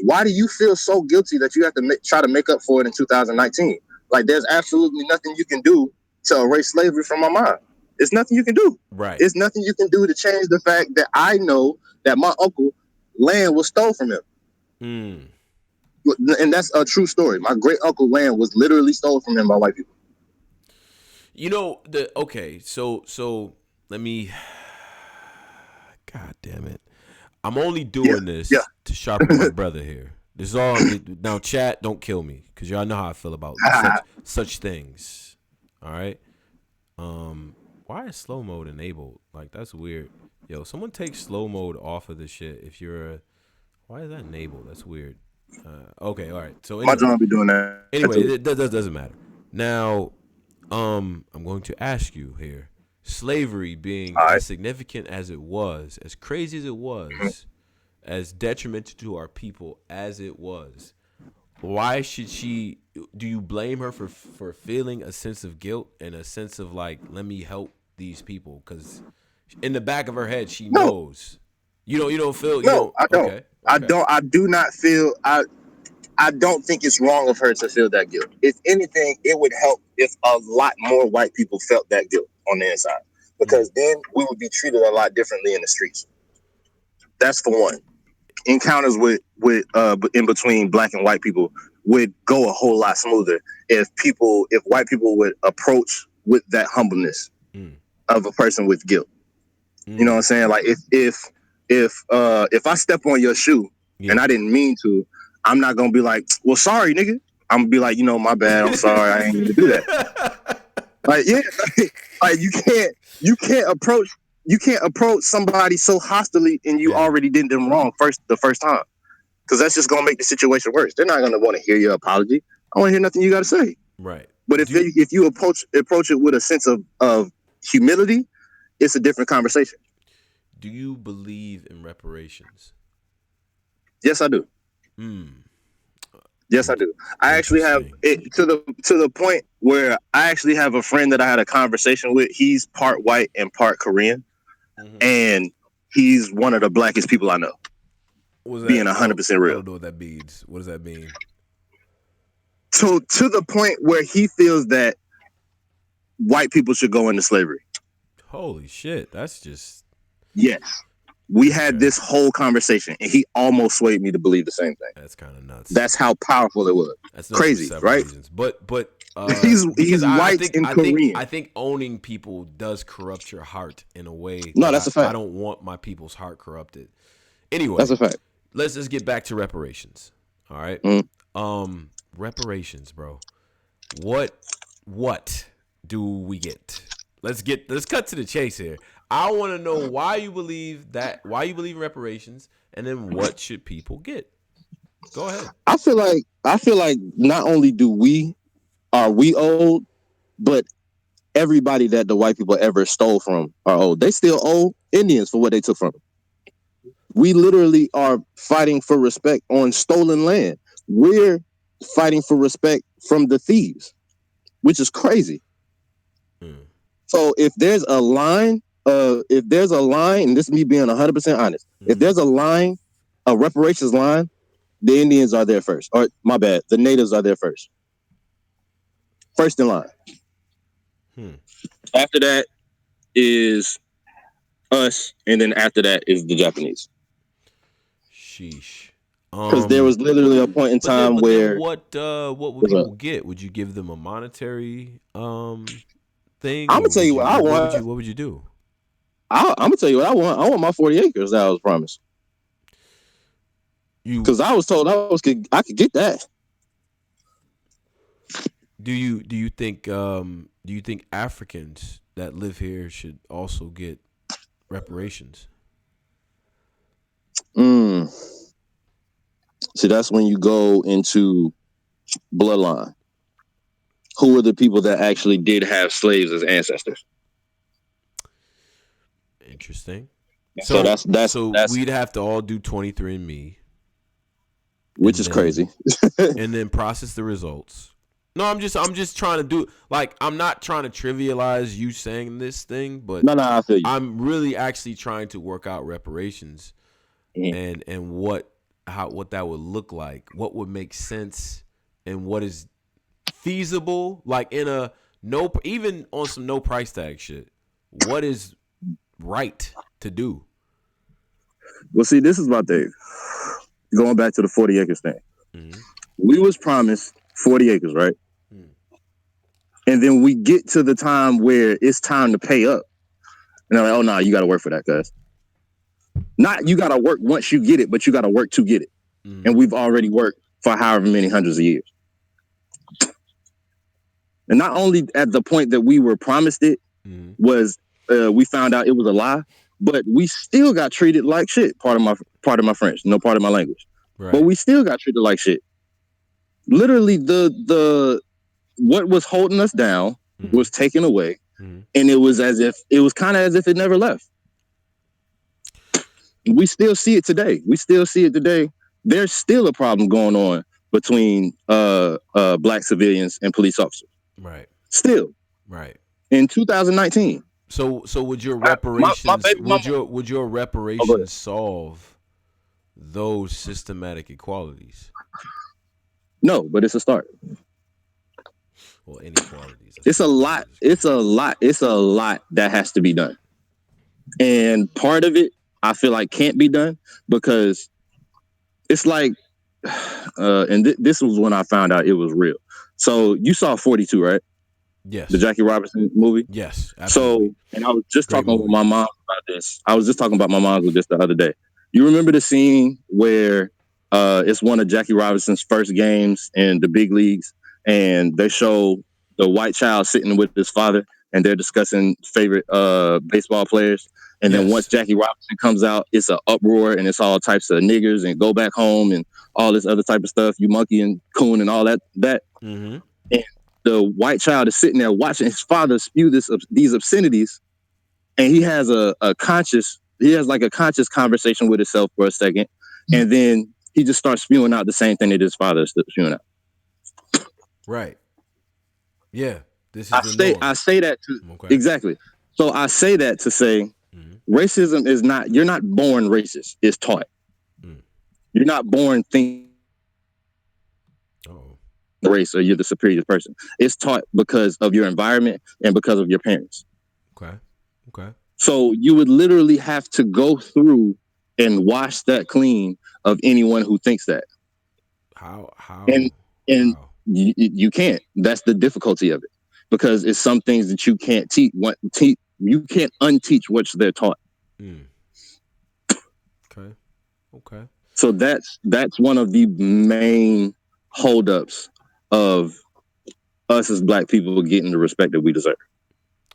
Why do you feel so guilty that you have to try to make up for it in 2019? Like, there's absolutely nothing you can do to erase slavery from my mind. There's nothing you can do. Right. There's nothing you can do to change the fact that I know that my uncle land was stole from him. And that's a true story. My great uncle land was literally stolen from him by white people. You know, so let me. God damn it! I'm only doing this to sharpen my brother here. This is all. Now, chat, don't kill me, because y'all know how I feel about such things. All right. Why is slow mode enabled? Like, that's weird. Yo, someone take slow mode off of this shit. If you're why is that enabled? That's weird. Okay, all right. So anyway, my job be doing that. Anyway, it doesn't matter. Now, I'm going to ask you here: slavery being as significant as it was, as crazy as it was, as detrimental to our people as it was, why should she? Do you blame her for feeling a sense of guilt and a sense of like, let me help these people? Because in the back of her head, she knows. You don't feel. I don't. Okay. I do not feel. I don't think it's wrong of her to feel that guilt. If anything, it would help if a lot more white people felt that guilt on the inside, because then we would be treated a lot differently in the streets. That's for one. Encounters with in between black and white people would go a whole lot smoother if white people would approach with that humbleness of a person with guilt. You know what I'm saying? Like, if I step on your shoe and I didn't mean to, I'm not gonna be like, well, sorry, nigga. I'm gonna be like, my bad. I'm sorry. I ain't mean to do that. Like, yeah, like you can't approach somebody so hostilely and you already did them wrong the first time, because that's just gonna make the situation worse. They're not gonna want to hear your apology. I want to hear nothing you got to say. Right. But if you approach it with a sense of humility, it's a different conversation. Do you believe in reparations? Yes, I do. Yes, I do. I actually have it to the point where I actually have a friend that I had a conversation with. He's part white and part Korean, and he's one of the blackest people I know. Being 100% real. I don't know what that means. What does that mean? To the point where he feels that white people should go into slavery. Holy shit! That's just yes. We had this whole conversation, and he almost swayed me to believe the same thing. That's kind of nuts. That's how powerful it was. That's crazy, right? Reasons. But he's white and Korean. I think owning people does corrupt your heart in a way. No, that's a fact. I don't want my people's heart corrupted. Anyway, that's a fact. Let's just get back to reparations. All right. Reparations, bro. What do we get? Let's cut to the chase here. I want to know why you believe in reparations, and then what should people get? Go ahead. I feel like not only are we old, but everybody that the white people ever stole from are old. They still owe Indians for what they took from them. We literally are fighting for respect on stolen land. We're fighting for respect from the thieves, which is crazy. So if there's a line, and this is me being 100% honest, if there's a line, a reparations line, the Indians are there first. Or my bad, the natives are there first. First in line. After that is us, and then after that is the Japanese. Sheesh. Because there was literally a point in time where what would people get? Would you give them a monetary thing? I'm gonna tell you what I want. What would you do? I'm gonna tell you what I want. I want my 40 acres that I was promised. Because I was told I could get that. Do you think Africans that live here should also get reparations? See, that's when you go into bloodline. Who are the people that actually did have slaves as ancestors? Interesting. So that's we'd have to all do 23andMe, which is crazy, and then process the results. No, I'm just trying to do, like, I'm not trying to trivialize you saying this thing, but no, I feel you. I'm really actually trying to work out reparations and what that would look like, what would make sense, and what is feasible, like even on some no price tag shit. What is right to do? Well, see, this is my thing. Going back to the 40 acres thing, we was promised 40 acres, right? And then we get to the time where it's time to pay up, and they're like, "Oh no, you got to work for that, cuz." Not you got to work once you get it, but you got to work to get it. And we've already worked for however many hundreds of years. And not only at the point that we were promised it was we found out it was a lie, but we still got treated like shit. Part of my French, no part of my language. Right. But we still got treated like shit. Literally, the what was holding us down was taken away, and it was kind of as if it never left. We still see it today. There's still a problem going on between black civilians and police officers. Right. Still. Right. In 2019. So would your reparations would your reparations solve those systematic equalities? No, but it's a start. Well, inequalities. It's a lot that has to be done. And part of it I feel like can't be done because it's like this was when I found out it was real. So you saw 42, right? Yes. The Jackie Robinson movie? Yes, absolutely. So, and I was just talking with my mom about this. I was just talking about my mom with this the other day. You remember the scene where it's one of Jackie Robinson's first games in the big leagues, and they show the white child sitting with his father, and they're discussing favorite baseball players. And then once Jackie Robinson comes out, it's an uproar, and it's all types of niggers and go back home and all this other type of stuff, you monkey and coon and all that. And the white child is sitting there watching his father spew these obscenities, and he has a conscious conversation with himself for a second, and then he just starts spewing out the same thing that his father is spewing out. Right. Yeah. This is I say that to exactly. So I say that to say racism is not, you're not born racist, it's taught. You're not born thinking race or you're the superior person. It's taught because of your environment and because of your parents. Okay. So you would literally have to go through and wash that clean of anyone who thinks that. How? And you can't. That's the difficulty of it, because it's some things that you can't teach. You can't unteach what they're taught. Okay. So that's one of the main holdups of us as black people getting the respect that we deserve.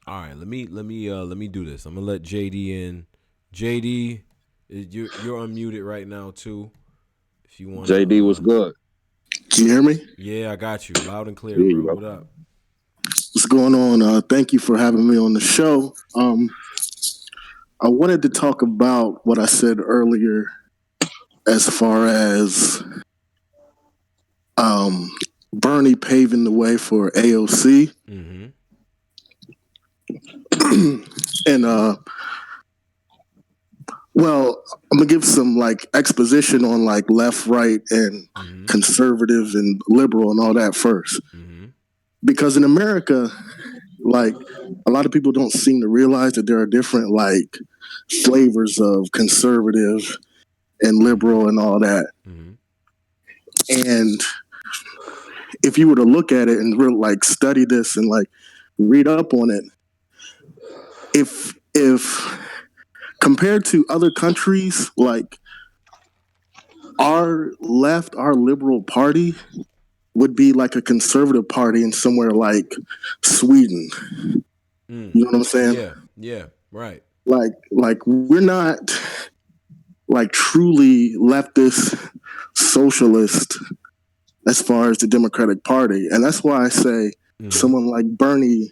All right, let me do this. I'm gonna let JD in. JD, you're unmuted right now too. If you want. JD, what's good? Can you hear me? Yeah, I got you loud and clear, bro. What up? What's going on? Thank you for having me on the show. I wanted to talk about what I said earlier as far as Bernie paving the way for AOC. And well, I'm gonna give some like exposition on like left, right, and conservative and liberal and all that first. because in America, like a lot of people don't seem to realize that there are different like flavors of conservative and liberal and all that. Mm-hmm. And if you were to look at it and really like study this and like read up on it, if compared to other countries, like our left, our liberal party would be like a conservative party in somewhere like Sweden. Mm. You know what I'm saying? Yeah, right. Like we're not like truly leftist socialist as far as the Democratic Party. And that's why I say someone like Bernie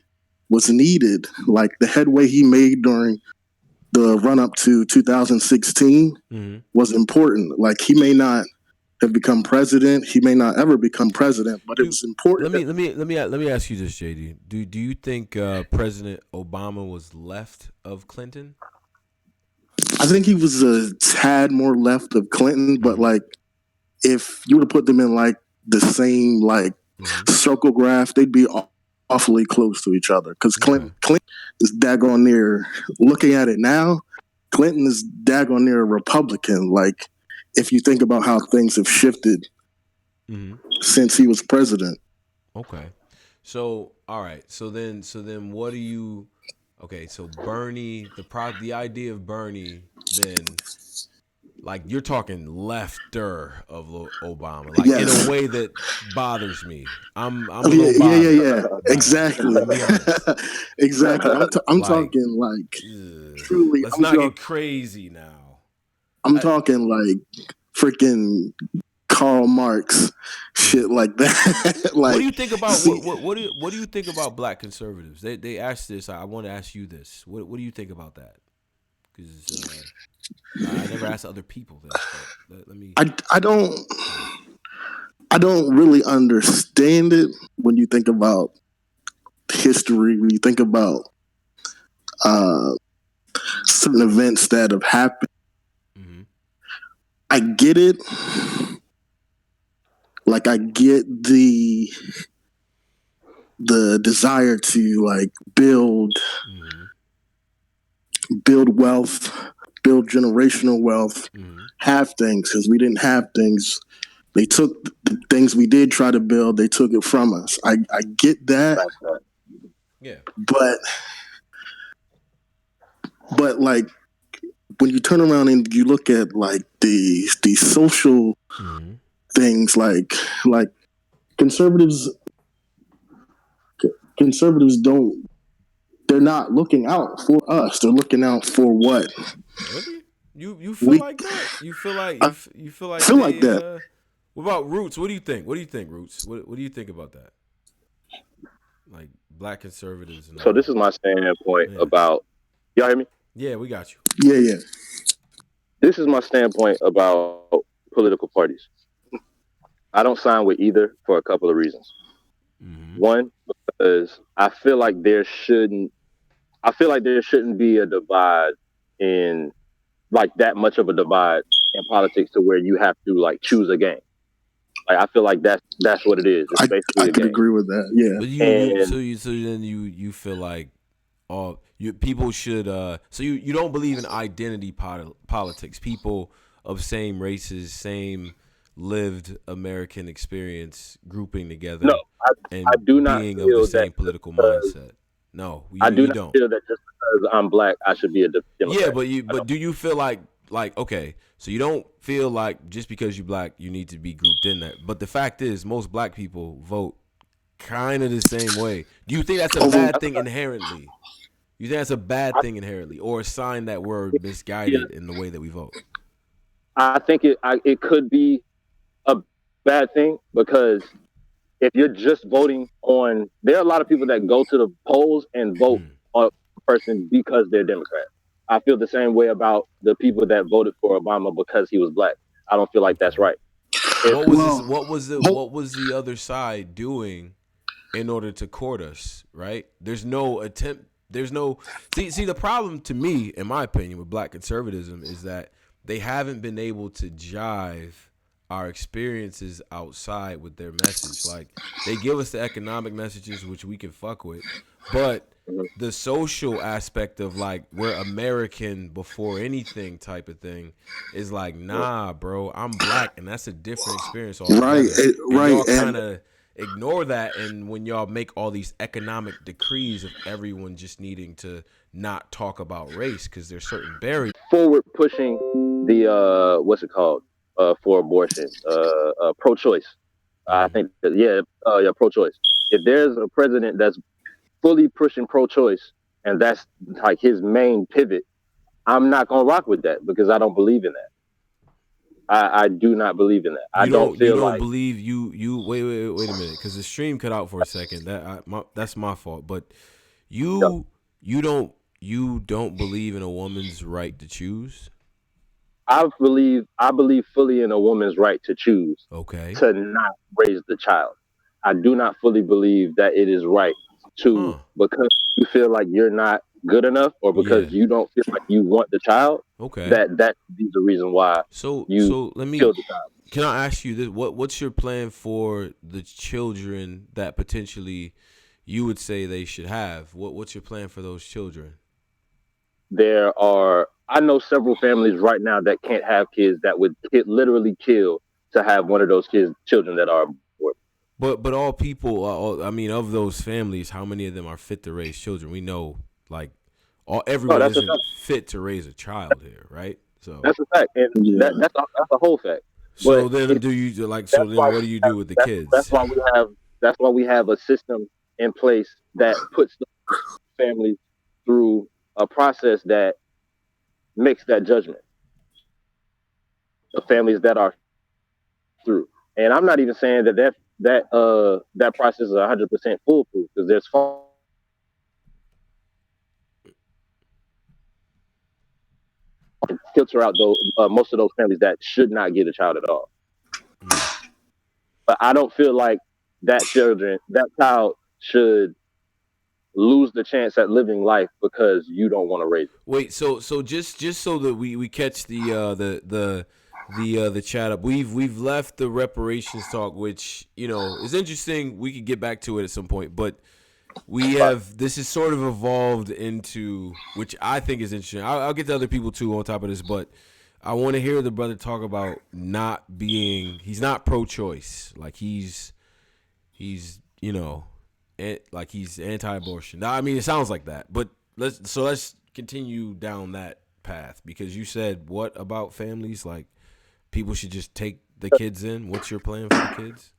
was needed. Like the headway he made during the run up to 2016 was important. Like he may not have become president, he may not ever become president, but it was important. Let me ask you this, JD. Do you think President Obama was left of Clinton? I think he was a tad more left of Clinton, but like if you were to put them in like the same like circle graph, they'd be awfully close to each other. Because Clinton is daggone near. Looking at it now, Clinton is daggone near a Republican. Like if you think about how things have shifted since he was president. Okay, so all right, so then what do you? Okay, so Bernie, the idea of Bernie, then, like you're talking lefter of Obama, like in a way that bothers me. I'm a little bothered. Yeah. Exactly. Exactly. I'm like, talking like truly. Let's not get crazy now. I'm talking like freaking Karl Marx shit like that. Like, what do you think about what do you think about black conservatives? They asked this. I want to ask you this. What do you think about that? Because I never asked other people this. But let me. I don't really understand it when you think about history. When you think about certain events that have happened. I get it. Like I get the desire to like build wealth, build generational wealth, have things, because we didn't have things. They took the things we did try to build, they took it from us. I get that. Yeah. But like when you turn around and you look at like the social things, like conservatives don't, they're not looking out for us. They're looking out for what? Really? You feel like that? You feel like that. What about Roots? What do you think? What do you think, Roots? What do you think about that? Like black conservatives. So this is my standpoint about. Y'all hear me? Yeah, we got you. Yeah. This is my standpoint about political parties. I don't sign with either for a couple of reasons. One, because I feel like there shouldn't be a divide in like that much of a divide in politics to where you have to like choose a game. Like I feel like that's what it is. It's basically I could agree with that. Yeah. But so then you feel like people should so you don't believe in identity politics. People of same races, same lived American experience grouping together. No, I do not being feel of the same political mindset. No, I do not feel that just because I'm black, I should be a Democrat. Yeah, but do you feel like okay, so you don't feel like just because you're black you need to be grouped in that? But the fact is, most black people vote kind of the same way. Do you think that's a bad thing inherently? You think that's a bad thing inherently, or a sign that we're misguided in the way that we vote? I think it could be a bad thing because if you're just voting on, there are a lot of people that go to the polls and vote on a person because they're Democrat. I feel the same way about the people that voted for Obama because he was black. I don't feel like that's right. What was the other side doing in order to court us? Right? There's no attempt. There's no see. The problem to me, in my opinion, with black conservatism is that they haven't been able to jive our experiences outside with their message. Like they give us the economic messages, which we can fuck with, but the social aspect of like we're American before anything type of thing is like, nah, bro, I'm black, and that's a different experience Right, altogether. And right, y'all and kind of ignore that, and when y'all make all these economic decrees of everyone just needing to not talk about race because there's certain barriers. Forward pushing the what's it called for abortion, pro-choice. I think that, yeah, pro-choice. If there's a president that's fully pushing pro-choice and that's like his main pivot, I'm not gonna rock with that because I don't believe in that. I do not believe in that. I don't You feel don't like believe you wait a minute, because the stream cut out for a second. That's my fault. But no, you you don't believe in a woman's right to choose. I believe fully in a woman's right to choose Okay. to not raise the child. I do not fully believe that it is right to Huh. because you feel like you're not good enough or because Yeah. you don't feel like you want the child, Okay. that be the reason why you So let me kill the child. can I ask you this? What's your plan for the children that potentially you would say they should have? What's your plan for those children? I know several families right now that can't have kids that would literally kill to have one of those kids children that are aborted. But all people, I mean, of those families, how many of them are fit to raise children? We know, like, No, everyone that's a isn't fact. fit to raise a child here, right? So, That's a fact, and yeah, that's a whole fact. But so then it, do you like? So that's then, why what do we you have do with the that's kids? why we have that's why we have a system in place that puts families through a process that makes that judgment. The families that are through, and I'm not even saying that process is 100% foolproof because there's filter out those most of those families that should not get a child at all. Mm. But I don't feel like that child should lose the chance at living life because you don't want to raise it. Wait, so just so that we catch the chat up, we've left the reparations talk, which is interesting. We could get back to it at some point, but we have this is sort of evolved into, which I think is interesting. I'll get to other people too on top of this, but I want to hear the brother talk about he's not pro-choice, like he's like he's anti-abortion. Now, I mean, it sounds like that, but let's continue down that path, because you said what about families, like people should just take the kids in. What's your plan for the kids?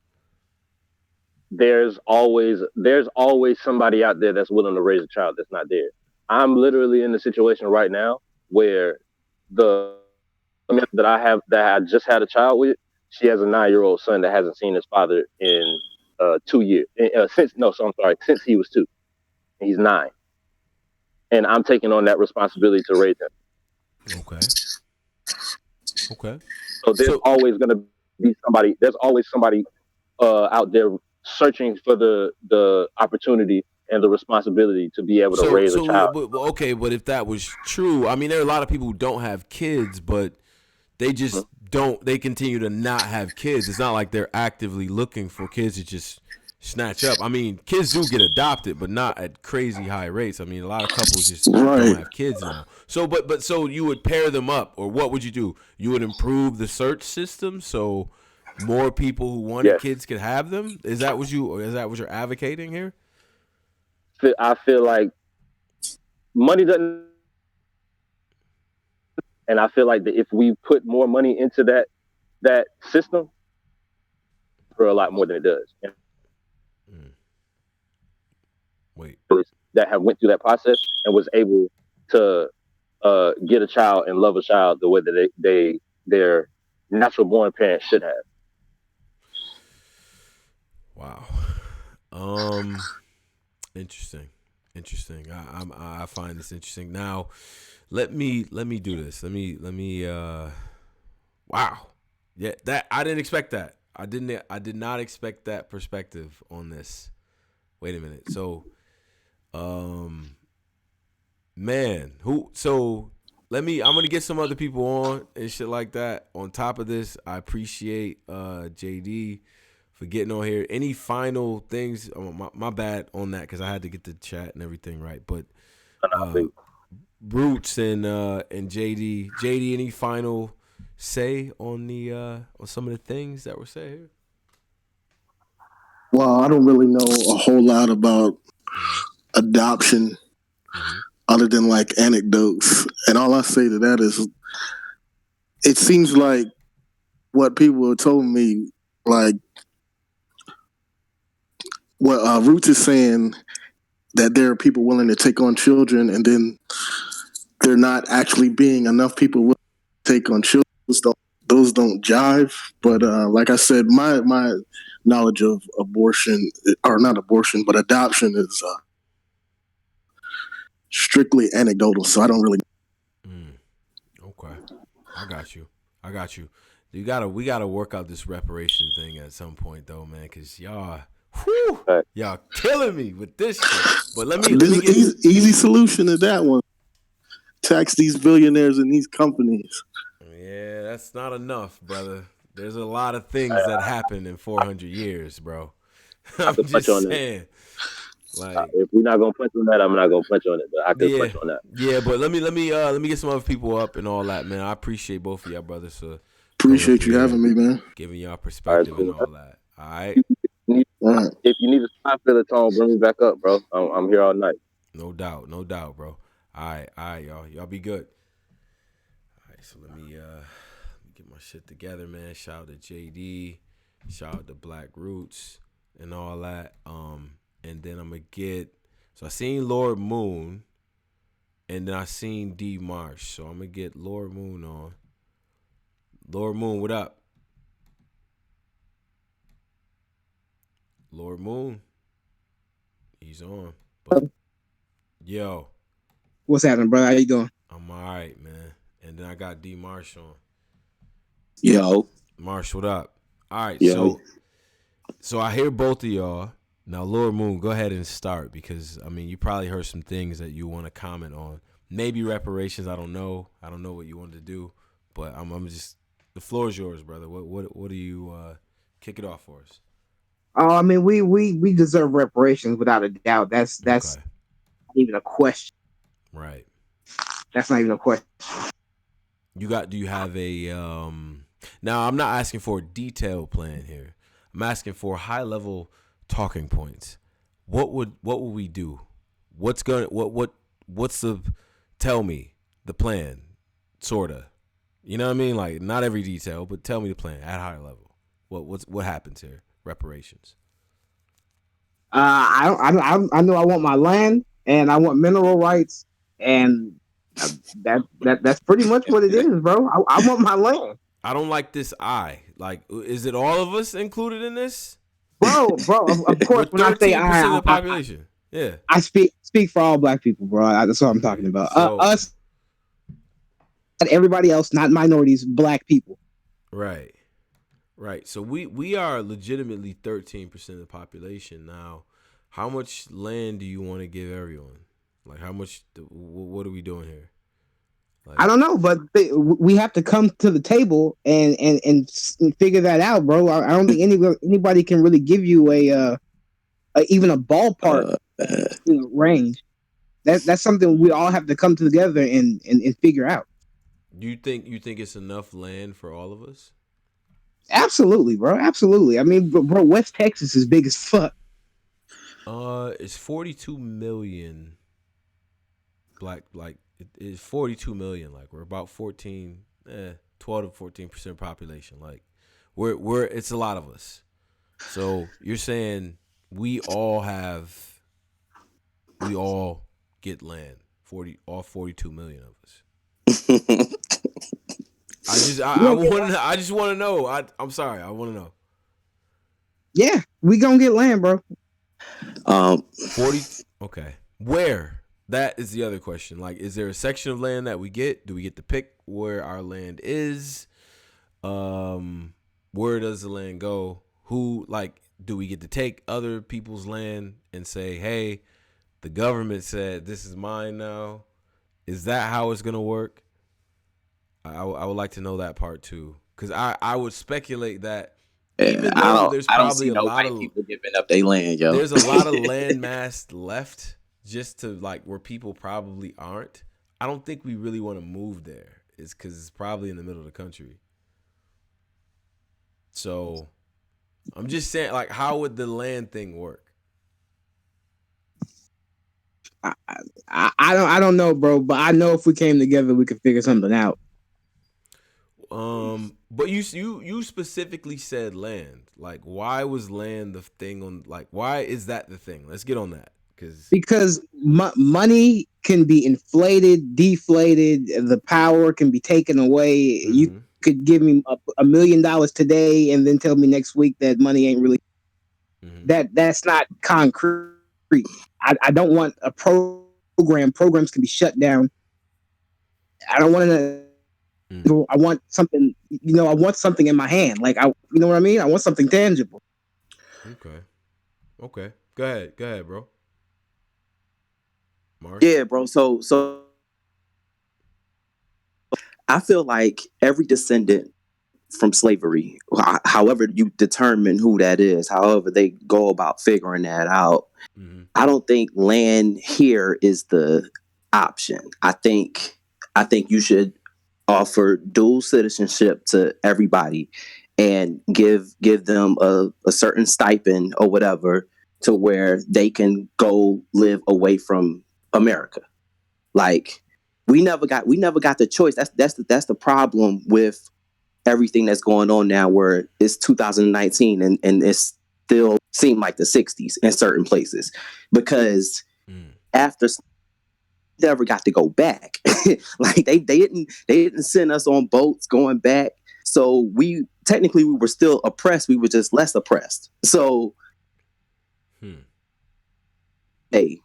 There's always somebody out there that's willing to raise a child that's not there. I'm literally in the situation right now where the woman that I just had a child with, she has a 9-year-old son that hasn't seen his father in 2 years since no, so I'm sorry, since he was 2. He's 9, and I'm taking on that responsibility to raise him. Okay. Okay. So So there's always somebody out there searching for the opportunity and the responsibility to be able to so raise a so child. okay, but if that was true, I mean, there are a lot of people who don't have kids, but they just don't. They continue to not have kids. It's not like they're actively looking for kids to just snatch up. I mean, kids do get adopted, but not at crazy high rates. I mean, a lot of couples just don't right. have kids now. So, but so you would pair them up, or what would you do? You would improve the search system so more people who wanted Yes, kids could have them. Is that what you're advocating here? I feel like money doesn't, and I feel like that if we put more money into that system, for a lot more than it does. And Mm, wait. that have went through that process and was able to get a child and love a child the way that their natural born parents should have. Wow. Um. Interesting. Interesting. I find this interesting. Now, let me do this. Let me. Wow. Yeah. That I didn't expect that. I did not expect that perspective on this. Wait a minute. So, um, man, who? So I'm gonna get some other people on and shit like that. On top of this, I appreciate JD for getting on here. Any final things? Oh, my bad on that because I had to get the chat and everything right. But Roots and JD, any final say on the on some of the things that were said here? Well, I don't really know a whole lot about adoption other than like anecdotes. And all I say to that is it seems like what people have told me, like what Roots is saying, that there are people willing to take on children and then there not actually being enough people willing to take on children. Those don't jive. But like I said, my knowledge of abortion, or not abortion, but adoption is strictly anecdotal, so I don't really. Okay, I got you. We gotta work out this reparation thing at some point, though, man, because y'all killing me with this shit. But let me get easy solution to that one. Tax these billionaires and these companies. Yeah, that's not enough, brother. There's a lot of things that happen in 400 years, bro. I'm just saying. Like, if we're not gonna punch on that, I'm not gonna punch on it. But I could punch on that. Yeah, but let me get some other people up and all that, man. I appreciate both of y'all brothers. So appreciate you having me, man. Giving y'all perspective and all that. All right. If you need a spot for the tone, bring me back up, bro. I'm here all night. No doubt, bro. All right, y'all be good. All right, so let me get my shit together, man. Shout out to JD, shout out to Black Roots and all that. And then I'm gonna get. So I seen Lord Moon, and then I seen D Marsh. So I'm gonna get Lord Moon on. Lord Moon, what up? Lord Moon, he's on. But, yo, what's happening, brother? How you doing? I'm all right, man. And then I got D Marsh on. Yo, Marsh, what up? All right, yo. So I hear both of y'all. Now, Lord Moon, go ahead and start because, I mean, you probably heard some things that you want to comment on. Maybe reparations, I don't know. I don't know what you wanted to do, but I'm just, the floor is yours, brother. What do you kick it off for us? Oh, I mean, we deserve reparations without a doubt. That's Okay. not even a question. Right. That's not even a question. Do you have a now I'm not asking for a detailed plan here. I'm asking for high level talking points. What would we do? What's the tell me the plan, sorta. You know what I mean? Like not every detail, but tell me the plan at high level. What happens here? Reparations. I know I want my land and I want mineral rights, and that's pretty much what it is, bro. I want my land. I don't like this. Like, is it all of us included in this? Bro, of course. When I say I, of the population, I speak for all black people, bro. That's what I'm talking about. So, us and everybody else, not minorities, black people. Right. So we are legitimately 13% of the population now. How much land do you want to give everyone? Like, how much? What are we doing here? Like, I don't know, but we have to come to the table and figure that out, bro. I don't think anybody can really give you even a ballpark range. That's something we all have to come together and figure out. Do you think it's enough land for all of us? Absolutely, bro. Absolutely. I mean, bro, West Texas is big as fuck. It's 42 million black, like it is 42 million. Like we're about 12 to 14% population. Like we're it's a lot of us. So you're saying we all get land. 42 million of us. I just want to know. I'm sorry. I want to know. Yeah, we gonna get land, bro. 40. Okay. Where? That is the other question. Like, is there a section of land that we get? Do we get to pick where our land is? Where does the land go? Do we get to take other people's land and say, hey, the government said this is mine now? Is that how it's gonna work? I would like to know that part too, because I would speculate that Yeah, even though there's I don't probably see a no lot white of people giving up their land, yo. there's a lot of land mass left just to like where people probably aren't. I don't think we really want to move there. It's because it's probably in the middle of the country. So I'm just saying, like, how would the land thing work? I don't know, bro. But I know if we came together, we could figure something out. But you specifically said land. Like, why was land the thing on? Like, why is that the thing? Let's get on that because money can be inflated, deflated. The power can be taken away. You could give me $1 million today, and then tell me next week that money ain't really. That's not concrete. I don't want a program. Programs can be shut down. I don't want to. I want something. I want something in my hand. Like you know what I mean. I want something tangible. Okay. Go ahead, bro. Mark? Yeah, bro. So I feel like every descendant from slavery, however you determine who that is, however they go about figuring that out, I don't think land here is the option. I think you should offer dual citizenship to everybody and give them a certain stipend or whatever to where they can go live away from America. Like we never got the choice. That's the problem with everything that's going on now, where it's 2019 and it's still seem like the 60s in certain places, because after never got to go back. Like they didn't send us on boats going back. So we were still oppressed. We were just less oppressed. So hey,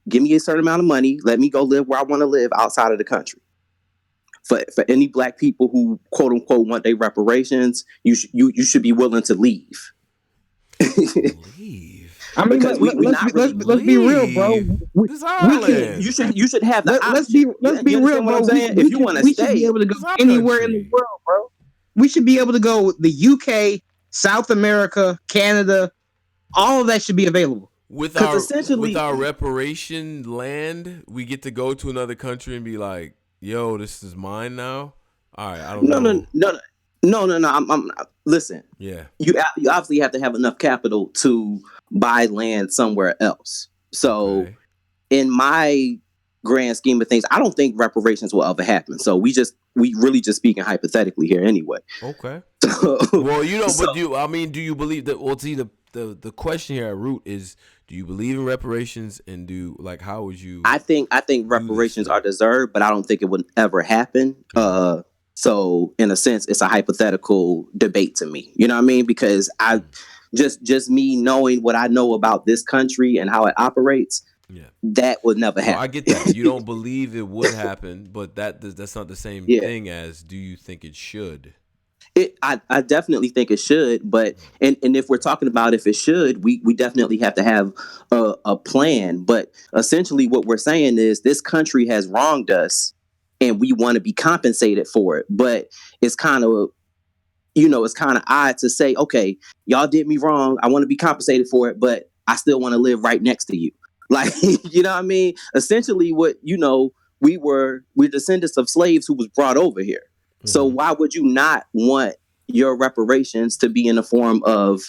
give me a certain amount of money. Let me go live where I want to live outside of the country. For any black people who quote unquote want their reparations, you should be willing to leave. Leave. I mean, let's be real, bro. You should have the option. Let's be real, bro. If you want to stay, we should be able to go anywhere in the world, bro. We should be able to go the UK, South America, Canada. All of that should be available. With our reparation land, we get to go to another country and be like, "Yo, this is mine now." All right, I don't know. No. Listen. Yeah. You obviously have to have enough capital to buy land somewhere else. So, in my grand scheme of things, I don't think reparations will ever happen. So we really just speaking hypothetically here, anyway. Okay. Well, but do you believe that? Well, see, the question here at root is, do you believe in reparations, and how would you? I think reparations are deserved, but I don't think it would ever happen. So in a sense, it's a hypothetical debate to me. You know what I mean? Because I just me knowing what I know about this country and how it operates, that would never happen. I get that. You don't believe it would happen, but that's not the same thing as, do you think it should? I definitely think it should, but and if we're talking about if it should, we definitely have to have a plan. But essentially what we're saying is this country has wronged us and we want to be compensated for it. But it's kind of odd to say, okay, y'all did me wrong. I want to be compensated for it, but I still want to live right next to you. Like, you know what I mean? Essentially we're descendants of slaves who was brought over here. So why would you not want your reparations to be in the form of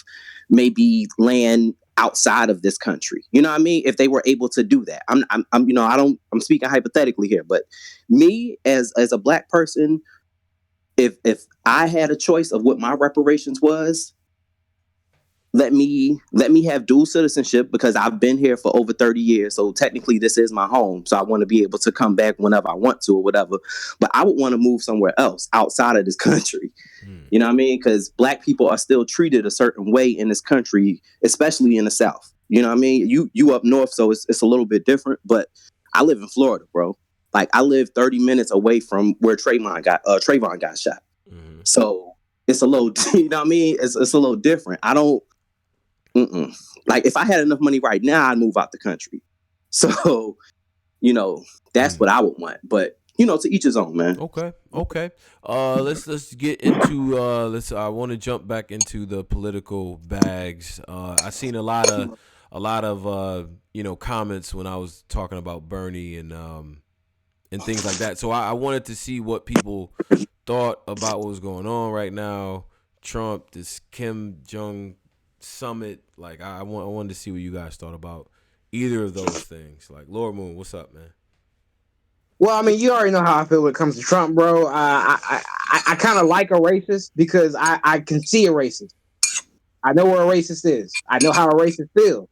maybe land outside of this country? You know what I mean? If they were able to do that, I'm speaking hypothetically here, but me as a black person, if I had a choice of what my reparations was, let me have dual citizenship, because I've been here for over 30 years. So technically this is my home. So I want to be able to come back whenever I want to or whatever. But I would want to move somewhere else outside of this country. You know what I mean? Because black people are still treated a certain way in this country, especially in the South. You know what I mean? You up north, so it's a little bit different. But I live in Florida, bro. Like I live 30 minutes away from where Trayvon got shot. So it's a little, you know what I mean? It's a little different. I don't. Like if I had enough money right now, I'd move out the country. So, that's what I would want. But to each his own, man. Okay. Let's get into I want to jump back into the political bags. I seen a lot of comments when I was talking about Bernie and things like that. So I wanted to see what people thought about what was going on right now. Trump, this Kim Jong summit. Like I wanted to see what you guys thought about either of those things. Like Lord Moon, what's up, man? Well, I mean, you already know how I feel when it comes to Trump, bro. I kind of like a racist because I can see a racist. I know where a racist is. I know how a racist feels.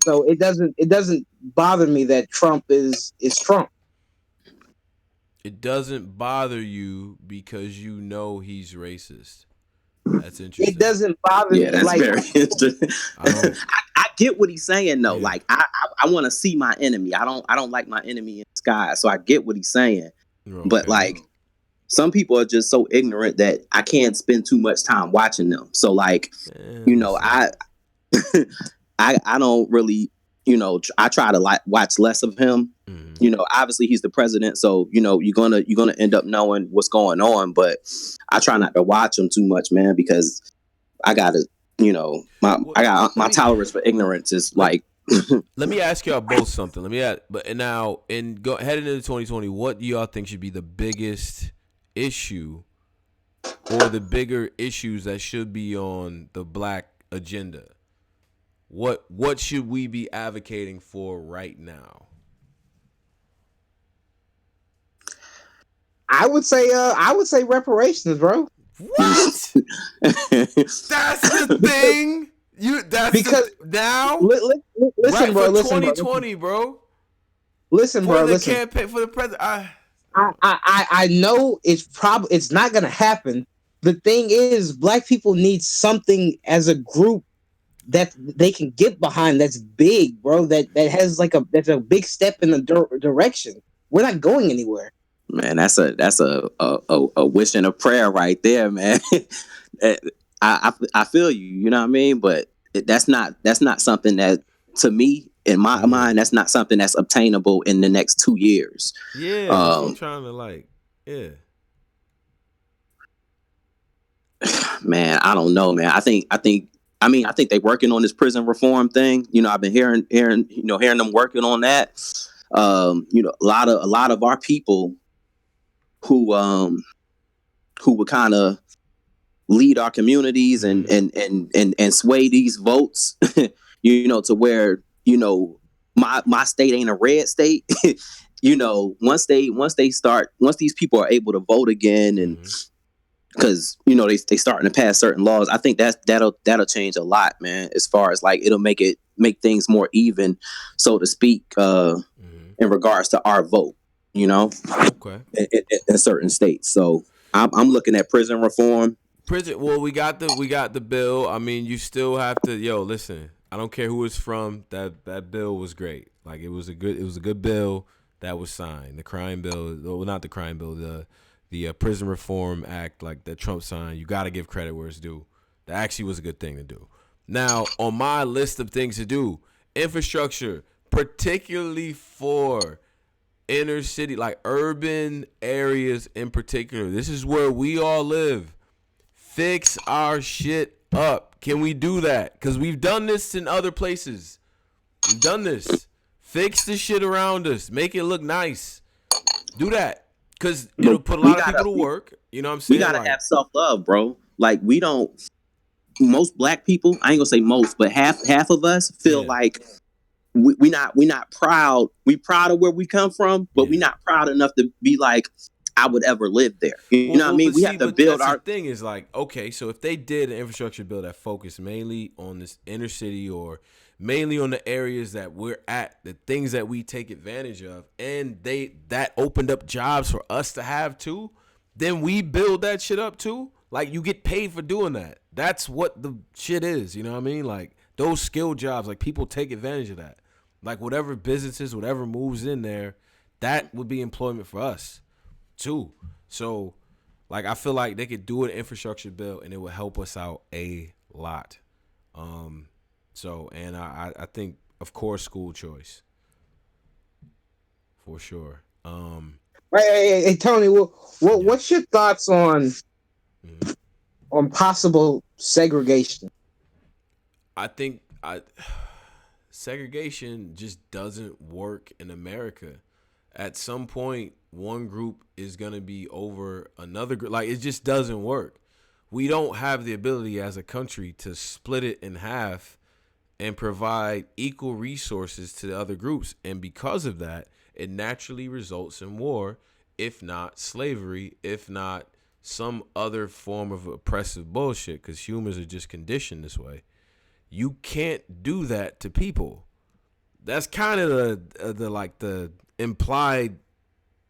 So it doesn't bother me that Trump is Trump. It doesn't bother you because you know he's racist. That's interesting. It doesn't bother me. Yeah, that's like, very interesting. I get what he's saying though. Yeah. Like I want to see my enemy. I don't like my enemy in disguise. So I get what he's saying. Okay. But like some people are just so ignorant that I can't spend too much time watching them. So like, I don't really, I try to watch less of him. Mm-hmm. Obviously he's the president, so you're gonna end up knowing what's going on. But I try not to watch him too much, man, because I gotta, my tolerance for ignorance is like. Let me ask y'all both something. Heading into 2020, what do y'all think should be the biggest issue or the bigger issues that should be on the black agenda? What should we be advocating for right now? I would say reparations, bro. What? That's the thing. Listen, right, bro. For listen, 2020, bro. Listen, bro. Listen. Campaign for the president. I know it's not gonna happen. The thing is, black people need something as a group that they can get behind. That's big, bro. That has that's a big step in the direction. We're not going anywhere. Man, that's a wish and a prayer right there, man. I feel you. You know what I mean? But that's not something that, to me, in my mind, that's not something that's obtainable in the next 2 years. Yeah, I'm trying to Man, I don't know, man. I think they're working on this prison reform thing. I've been hearing them working on that. A lot of our people who would kind of lead our communities and sway these votes, to where, my state ain't a red state. Once these people are able to vote again, and because they starting to pass certain laws, I think that'll change a lot, man. As far as like it'll make things more even, so to speak, in regards to our vote. Okay. In certain states. So I'm looking at prison reform. Well, we got the bill. I mean, you still have to. Listen. I don't care who it's from. That bill was great. Like it was a good bill that was signed. The crime bill, well, not the crime bill. The Prison Reform Act, like that Trump signed. You got to give credit where it's due. That actually was a good thing to do. Now, on my list of things to do, infrastructure, particularly for inner city, like urban areas in particular. This is where we all live. Fix our shit up. Can we do that? Because we've done this in other places. We've done this. Fix the shit around us. Make it look nice. Do that. Because it'll put a lot of people to work. You know what I'm saying? We gotta have self-love, bro. Like most black people, I ain't gonna say most, but half of us feel like we not proud. We proud of where we come from, but we not proud enough to be like, I would ever live there. You know what I mean? We have to build our thing. Is like, okay, so if they did an infrastructure bill that focused mainly on this inner city or mainly on the areas that we're at, the things that we take advantage of, and that opened up jobs for us to have too, then we build that shit up too. Like you get paid for doing that. That's what the shit is. You know what I mean? Like those skilled jobs, like people take advantage of that. Like whatever businesses, whatever moves in there, that would be employment for us too. So like I feel like they could do an infrastructure bill and it would help us out a lot. And I think of course school choice. For sure. Hey, Tony, what's your thoughts on possible segregation? I think segregation just doesn't work in America. At some point, one group is gonna be over another group. Like, it just doesn't work. We don't have the ability as a country to split it in half and provide equal resources to the other groups. And because of that, it naturally results in war, if not slavery, if not some other form of oppressive bullshit, because humans are just conditioned this way. You can't do that to people. That's kind of the implied,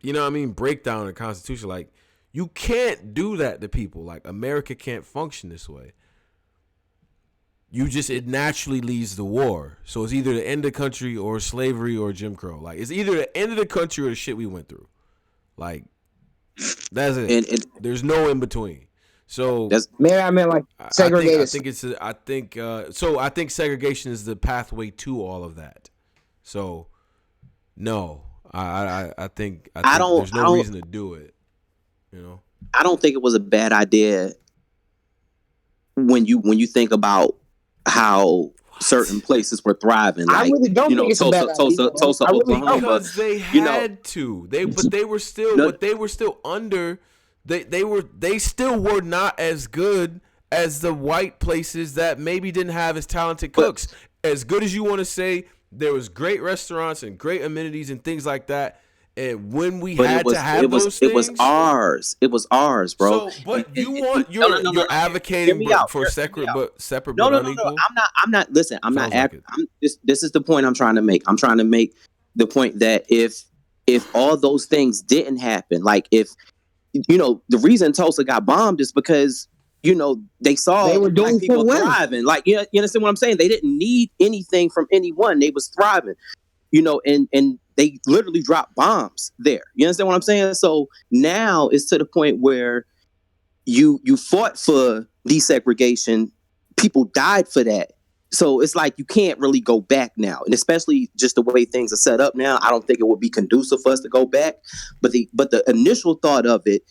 you know what I mean, breakdown of the Constitution. Like, you can't do that to people. Like, America can't function this way. It naturally leads to war. So it's either the end of the country or slavery or Jim Crow. Like, it's either the end of the country or the shit we went through. Like, that's it. And there's no in between. So maybe I meant like segregated. I think segregation is the pathway to all of that. So no, I think there's no reason to do it. You know, I don't think it was a bad idea when you think about how certain places were thriving. Like, I really don't think it's a bad idea. Tulsa, Oklahoma. Because they had to. They were still under. They still were not as good as the white places that maybe didn't have as talented cooks. As good as you want to say, there was great restaurants and great amenities and things like that. And when we had to have those things, it was ours, bro. So, but you're advocating for separate but unequal. No. I'm not. Listen, I'm not. This is the point I'm trying to make. I'm trying to make the point that if all those things didn't happen, like if the reason Tulsa got bombed is because they saw they were doing people thriving. Like, you understand what I'm saying? They didn't need anything from anyone. They was thriving. And they literally dropped bombs there. You understand what I'm saying? So now it's to the point where you fought for desegregation. People died for that. So it's like you can't really go back now. And especially just the way things are set up now, I don't think it would be conducive for us to go back. But the initial thought of it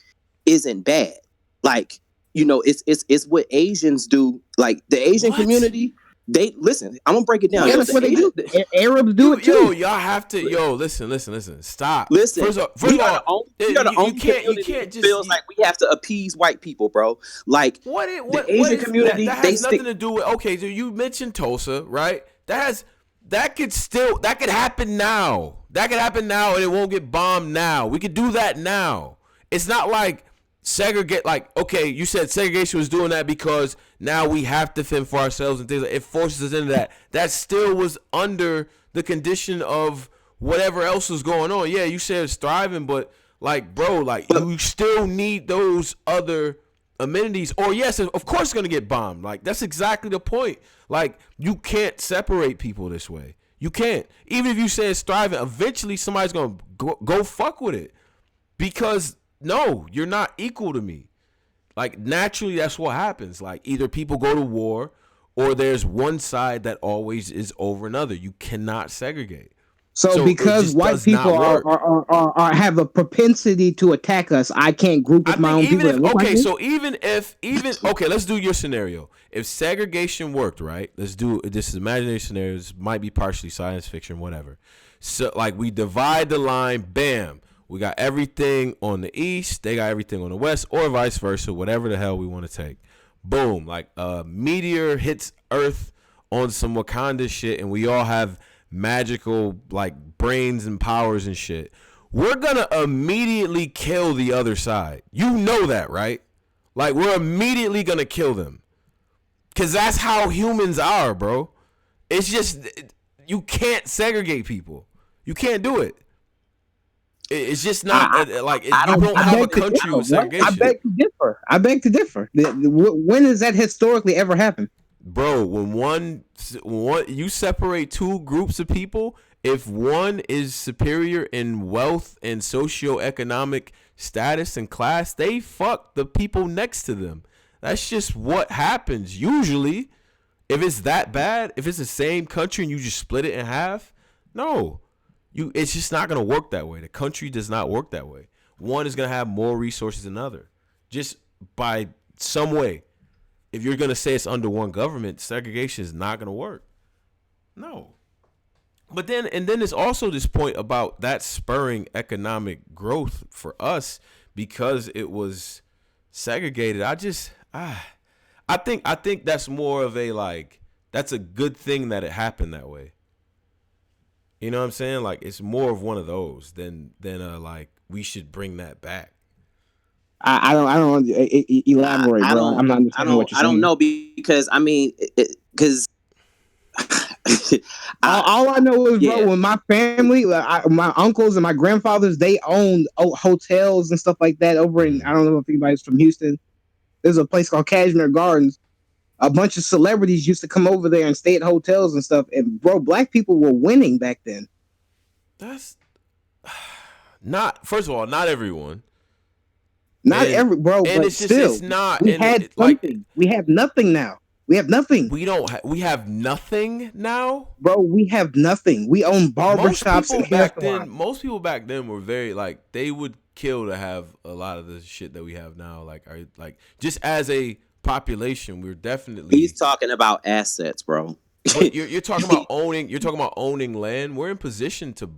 isn't bad. Like, it's what Asians do. Like, the Asian community, they listen. I'm gonna break it down. Yeah, that's what they do. Arabs do it too. Yo, y'all have to. Listen. Stop. Listen. First of all, you can't just feels like we have to appease white people, bro. Like, the Asian community, that has nothing to do with. Okay, so you mentioned Tulsa, right? That could happen now. That could happen now, and it won't get bombed now. We could do that now. It's not like segregate. Like, okay, you said segregation was doing that because now we have to fend for ourselves and things. It forces us into that. That still was under the condition of whatever else was going on. Yeah, you said it's thriving, but like, bro, like, you still need those other amenities. Or yes, of course it's gonna get bombed. Like, that's exactly the point. Like, you can't separate people this way. You can't. Even if you say it's thriving, eventually somebody's gonna go fuck with it. Because no, you're not equal to me. Like, naturally, that's what happens. Like, either people go to war or there's one side that always is over another. You cannot segregate. So because white people are have a propensity to attack us, I can't group with my own people. Let's do your scenario. If segregation worked, right? Let's do this is imaginary scenarios. Might be partially science fiction, whatever. So, like, we divide the line, bam. We got everything on the east, they got everything on the west, or vice versa, whatever the hell we want to take. Boom, like a meteor hits Earth on some Wakanda shit, and we all have magical, like, brains and powers and shit. We're gonna immediately kill the other side. You know that, right? Like, we're immediately gonna kill them. Because that's how humans are, bro. It's just, you can't segregate people. You can't do it. It's just not you don't have a country with segregation. I beg to differ. When has that historically ever happened? Bro, when you separate two groups of people, if one is superior in wealth and socioeconomic status and class, they fuck the people next to them. That's just what happens usually. If it's that bad, if it's the same country and you just split it in half, no. It's just not gonna work that way. The country does not work that way. one is gonna have more resources than other, just by some way. If you're gonna say it's under one government, segregation is not gonna work. No. But then there's also this point about that spurring economic growth for us because it was segregated. I think that's more of a like, that's a good thing that it happened that way. You know what I'm saying? Like, it's more of one of those than like we should bring that back. I don't elaborate, bro. I'm not understanding what you're saying. I don't know because I mean, because all I know is, bro, when my family, my uncles and my grandfathers, they owned hotels and stuff like that over in, I don't know if anybody's from Houston. There's a place called Cashmere Gardens. A bunch of celebrities used to come over there and stay at hotels and stuff. And bro, black people were winning back then. That's not, first of all, not everyone. Not every, bro, and but it's just, still, it's not. We had something. We have nothing now. We have nothing. We have nothing now, bro. We have nothing. We own barbershops and hair salons. Most people back then were very like, they would kill to have a lot of the shit that we have now. Like just as a population, we're definitely. He's talking about assets, bro. You're talking about owning. You're talking about owning land. We're in position to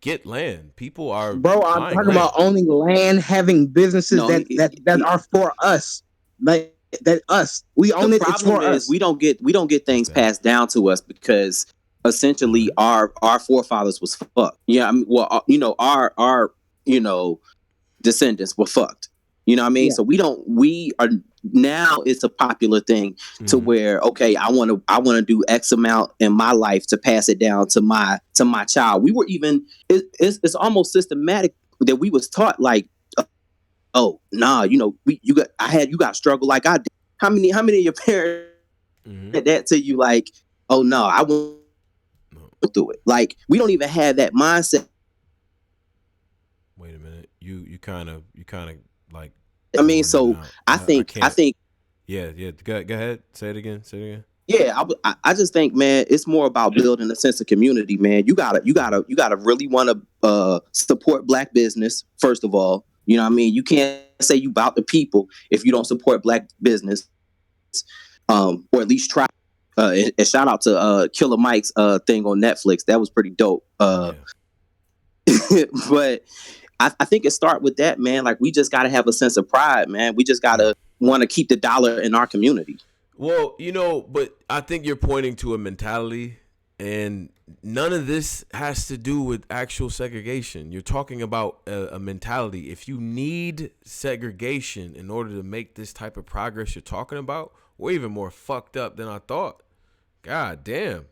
get land. People are. Bro, I'm talking about owning land, having businesses that are for us. Like that, us. We own it. It's for us. We don't get things passed down to us because essentially our forefathers was fucked. Yeah, I mean, well, our descendants were fucked. You know what I mean? Yeah. So we are now, it's a popular thing to where, okay, I want to do X amount in my life to pass it down to my child. We were even, it's almost systematic that we was taught like, oh, nah, you got to struggle like I did. How many of your parents said that to you? Like, oh no, I won't do it. Like, we don't even have that mindset. Wait a minute. You kind of like, I mean, so I think yeah, go ahead, say it again. Yeah, I just think, man, it's more about building a sense of community, man. You gotta really want to support black business first of all. You know what I mean? You can't say you about the people if you don't support black business, or at least try. And shout out to Killer Mike's thing on Netflix. That was pretty dope. But I think it starts with that, man. Like, we just got to have a sense of pride, man. We just got to want to keep the dollar in our community. Well, but I think you're pointing to a mentality, and none of this has to do with actual segregation. You're talking about a mentality. If you need segregation in order to make this type of progress you're talking about, we're even more fucked up than I thought. God damn.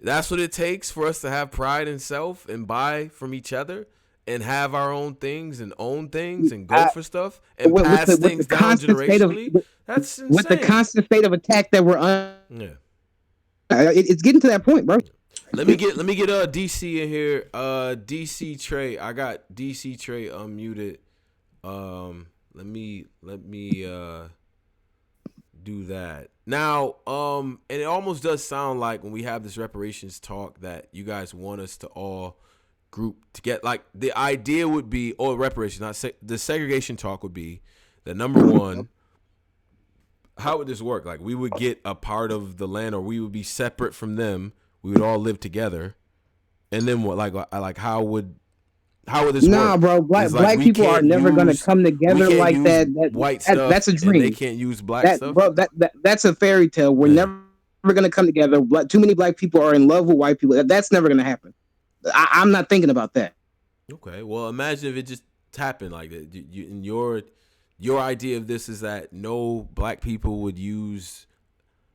That's what it takes for us to have pride in self and buy from each other and have our own things and own things and go for stuff and pass things down generationally. That's insane. With the constant state of attack that we're on. Yeah. It's getting to that point, bro. Let me get DC in here. DC Trey. I got DC Trey unmuted. Let me do that. Now, and it almost does sound like when we have this reparations talk that you guys want us to all group to get, like, the idea would be, or reparations, the segregation talk would be that, number one, how would this work? Like, we would get a part of the land, or we would be separate from them. We would all live together, and then what? Like how would this work? Nah, bro. Black people are never gonna come together like that. White stuff. That's a dream. They can't use black stuff, bro. That's a fairy tale. We're never gonna come together. Too many black people are in love with white people. That's never gonna happen. I'm not thinking about that. Okay, well, imagine if it just happened like that. And your idea of this is that no black people would use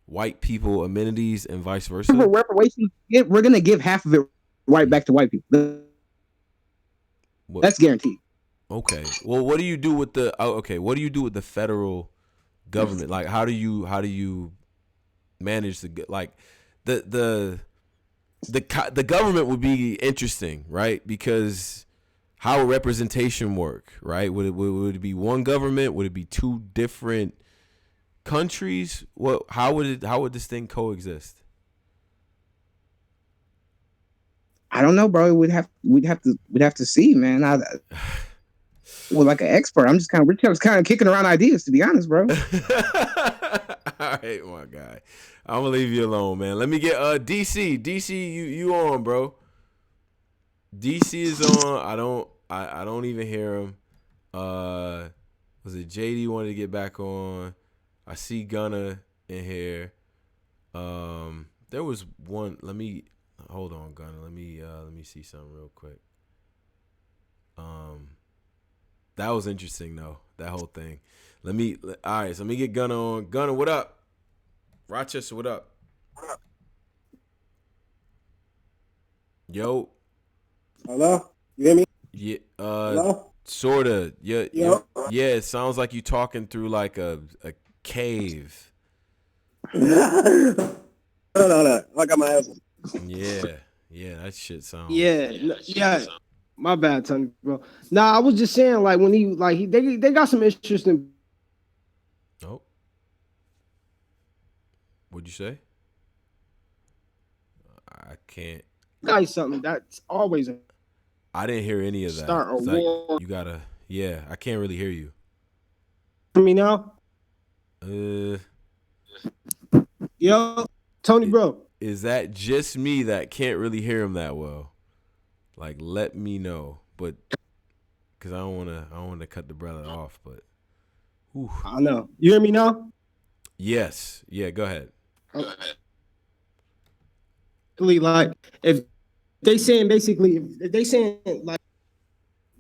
white people amenities and vice versa. For reparations, we're gonna give half of it right back to white people. That's guaranteed. Okay. Well, what do you do with what do you do with the federal government? Like, how do you manage the government would be interesting, right? Because how would representation work, right? Would it be one government? Would it be two different countries? How would this thing coexist? I don't know, bro. We'd have to see, man. well, like an expert. I'm just kind of kicking around ideas, to be honest, bro. All right, my guy. I'm gonna leave you alone, man. Let me get DC. DC, you on, bro? DC is on. I don't even hear him. Was it JD wanted to get back on? I see Gunna in here. There was one. Hold on, Gunna. Let me see something real quick. That was interesting though. That whole thing. All right. So let me get Gunna on. Gunna, what up? Rochester, what up? Yo. Hello? You hear me? Yeah. Hello? Sorta. Yeah. Yo? Yeah. It sounds like you talking through like a cave. No. I got my ass. Yeah. That shit sounds. Yeah. My bad, Tony, bro. Nah, I was just saying, like when they got some interesting. Oh. What'd you say? I can't. Guys, something that's always a I didn't hear any of that. start a It's like, war. you gotta. Yeah, I can't really hear you. For me now, yo, Tony, bro. Is that just me that can't really hear him that well? Like, let me know, but because I don't wanna cut the brother off, but. Whew. I know. You hear me now? Yes. Yeah. Go ahead. Like if they saying like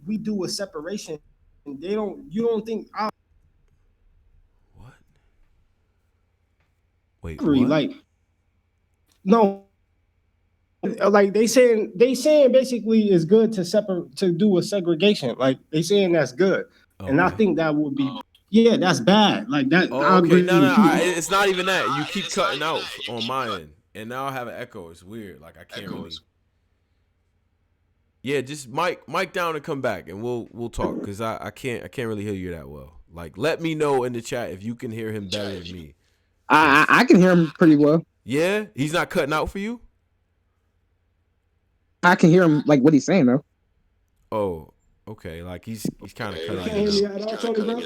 we do a separation, and you don't think What? Wait. What? Like no. Like they saying basically it's good to do a segregation. Like they saying that's good, Okay. and I think that would be that's bad. Like that. Oh, I okay. agree No, with you. it's not even that. You keep cutting out on my end, and now I have an echo. It's weird. Like I can't really. Yeah, just mic down and come back, and we'll talk because I can't really hear you that well. Like, let me know in the chat if you can hear him better than me. I can hear him pretty well. Yeah, he's not cutting out for you. I can hear him like what he's saying though. Oh, okay. Like he's kind of You cutting can't hear me out. at all, Tony, bro?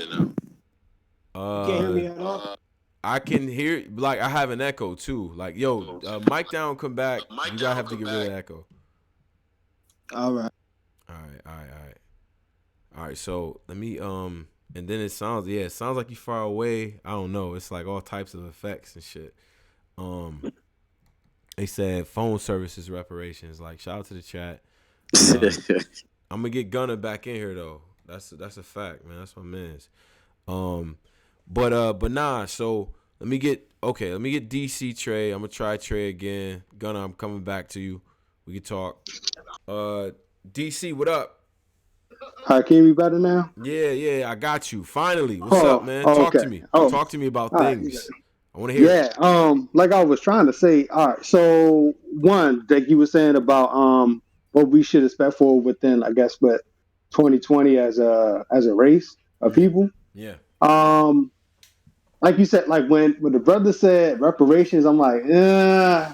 You can't hear me at all? I can hear, like, I have an echo too. Like, yo, mic down, come back. You gotta have to get rid of the echo. All right. All right. So let me and then it sounds like you far away. I don't know. It's like all types of effects and shit. They said phone services reparations. Like, shout out to the chat. I'm gonna get Gunna back in here though. That's a fact, man. That's my man's. But nah. So let me get DC Trey. I'm gonna try Trey again. Gunna, I'm coming back to you. We can talk. DC, what up? Hi, can you hear me better now? Yeah, I got you. Finally. What's up, man? Talk to me. Talk to me about things. I want to hear it. Like I was trying to say, all right, so one that you were saying about what we should expect for within, I guess, what 2020 as a race of people. Yeah. Like you said, like when the brother said reparations, I'm like, nah.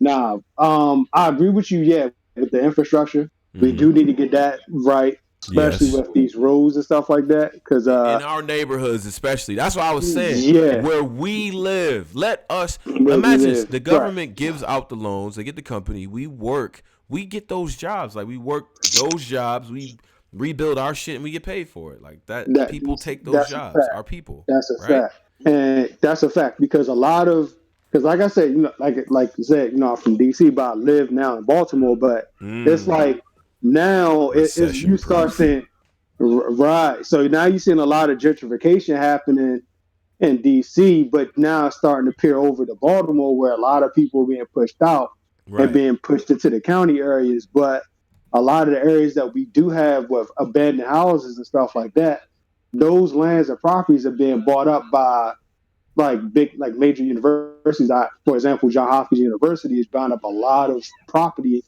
I agree with you, with the infrastructure. We do need to get that right, especially with these roads and stuff like that. Because in our neighborhoods, especially, that's what I was saying. Where we live, let us imagine this. The government gives out the loans, they get the company. We work, we get those jobs. Like we work those jobs, we rebuild our shit, and we get paid for it. Like that people take those jobs. Our people. That's a fact, and that's a fact because like I said, like you said, I'm from DC, but I live now in Baltimore. But it's like now you start seeing right. So now you're seeing a lot of gentrification happening in DC, but now it's starting to peer over to Baltimore, where a lot of people are being pushed out and being pushed into the county areas. But a lot of the areas that we do have with abandoned houses and stuff like that, those lands and properties are being bought up by major universities. For example, Johns Hopkins University is buying up a lot of property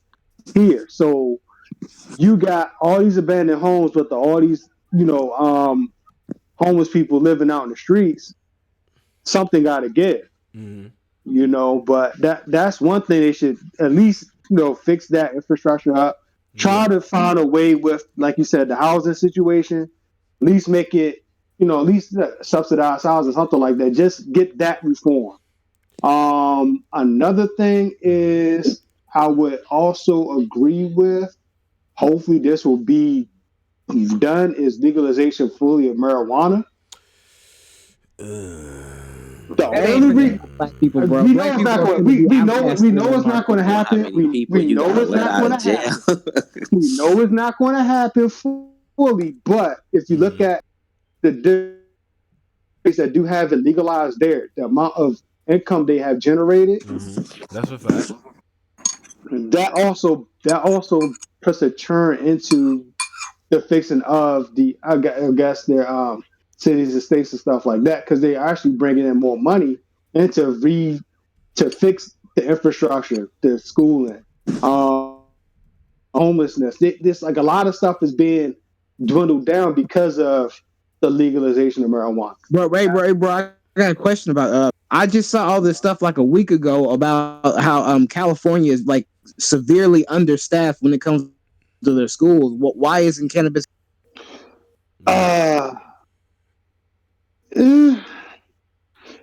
here. So you got all these abandoned homes with all these, homeless people living out in the streets. Something got to give, but that's one thing they should at least, fix that infrastructure up. Try to find a way with, like you said, the housing situation. At least make it, at least subsidized housing, something like that. Just get that reform. Another thing is, I would also agree with. Hopefully, this will be done. Is legalization fully of marijuana. The only reason black people, bro. we know it's not going. We know it's not going to happen. How many people you know gotta it's let not out going of to jail? happen. We know it's not going to happen fully. But if you look at the states that do have it legalized, there, the amount of income they have generated, That's a fact. that also puts a turn into the fixing of the I guess their cities and states and stuff like that, because they are actually bringing in more money into to fix the infrastructure, the schooling, homelessness. This like a lot of stuff is being dwindled down because of the legalization of marijuana. Bro, I got a question about. I just saw all this stuff like a week ago about how California is like severely understaffed when it comes to their schools. Why isn't cannabis?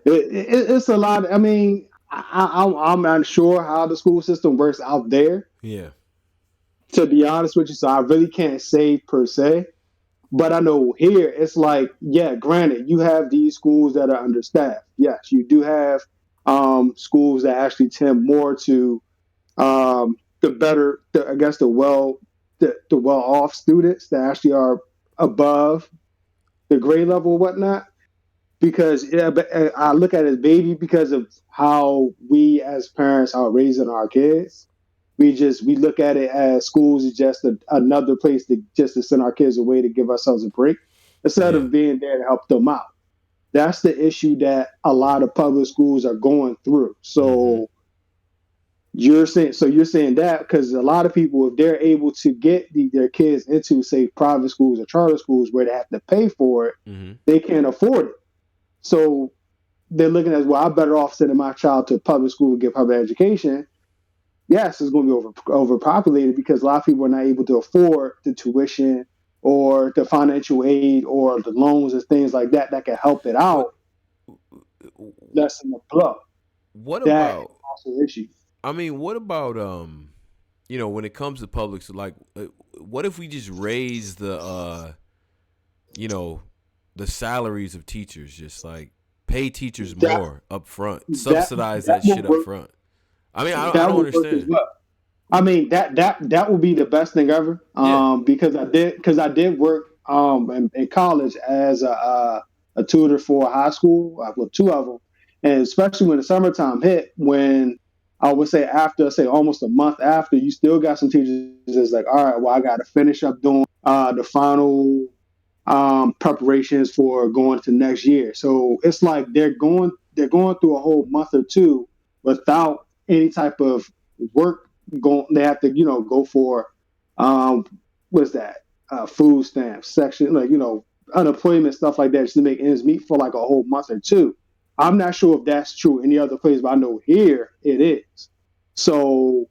It's a lot. I mean, I'm not sure how the school system works out there. Yeah. To be honest with you, so I really can't say per se. But I know here it's like, yeah, granted, you have these schools that are understaffed. Yes, you do have schools that actually tend more to the well off students that actually are above the grade level or whatnot. Because I look at it as baby because of how we as parents are raising our kids. We look at it as schools is just another place to send our kids away to give ourselves a break instead of being there to help them out. That's the issue that a lot of public schools are going through. So you're saying that because a lot of people, if they're able to get their kids into say private schools or charter schools where they have to pay for it, they can't afford it. So they're looking at, well, I'm better off sending my child to public school to get public education. Yes, it's going to be overpopulated because a lot of people are not able to afford the tuition or the financial aid or the loans and things like that can help it out. Lessen the blow. What that about also an issue? I mean, what about when it comes to public, so like, what if we just raise the the salaries of teachers, just like pay teachers more up front, subsidize that shit up front. I mean, I don't understand. Well. I mean, that would be the best thing ever. Because I did work in college as a tutor for a high school, with two of them, and especially when the summertime hit, when I would say after almost a month after, you still got some teachers that's like, all right, well, I got to finish up doing the final preparations for going to next year. So it's like they're going through a whole month or two without any type of work going. They have to go for what's that food stamps section, like unemployment, stuff like that, just to make ends meet for like a whole month or two. I'm not sure if that's true any other place, but I know here it is. So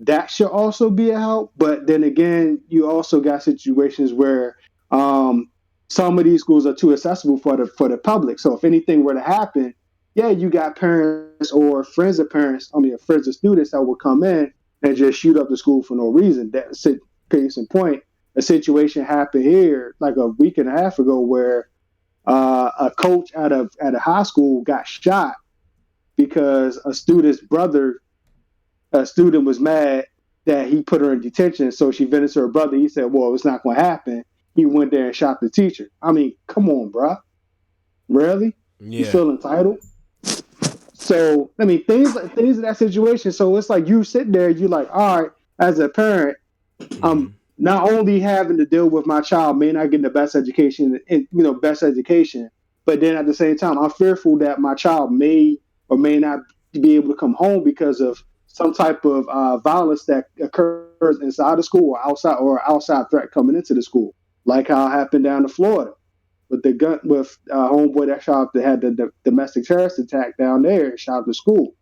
that should also be a help. But then again, you also got situations where some of these schools are too accessible for the public. So if anything were to happen, yeah, you got parents or friends of friends of students that will come in and just shoot up the school for no reason. That's it. Case in point, a situation happened here like a week and a half ago where a coach at a high school got shot because a student was mad that he put her in detention. So she vented to her brother. He said, well, it's not going to happen. He went there and shot the teacher. I mean, come on, bro. Really? Yeah. You feel entitled? So, I mean, things in that situation. So it's like you sit there, you're like, all right, as a parent, I'm not only having to deal with my child may not get the best education, but then at the same time, I'm fearful that my child may or may not be able to come home because of some type of violence that occurs inside the school or outside threat coming into the school, like how it happened down in Florida with the gun with homeboy that had the domestic terrorist attack down there and shot up the school.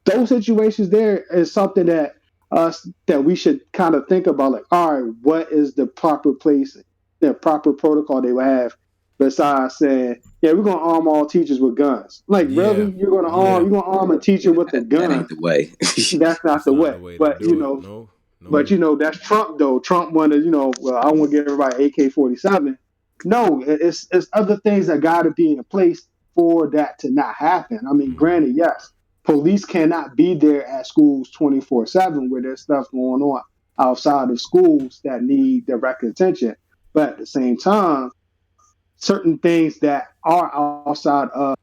Those situations there is something that us that we should kind of think about, like, all right, what is the proper place, the proper protocol they would have besides saying, yeah, we're gonna arm all teachers with guns. Like, Yeah. really, you're gonna arm a teacher with a That gun? ain't the way. That's not the way. To But do it. No. but that's Trump though. Trump wanted, well, I want to give everybody AK-47. No, it's other things that got to be in place for that to not happen. I mean, granted, yes, police cannot be there at schools 24/7 where there's stuff going on outside of schools that need direct attention. But at the same time, certain things that are outside of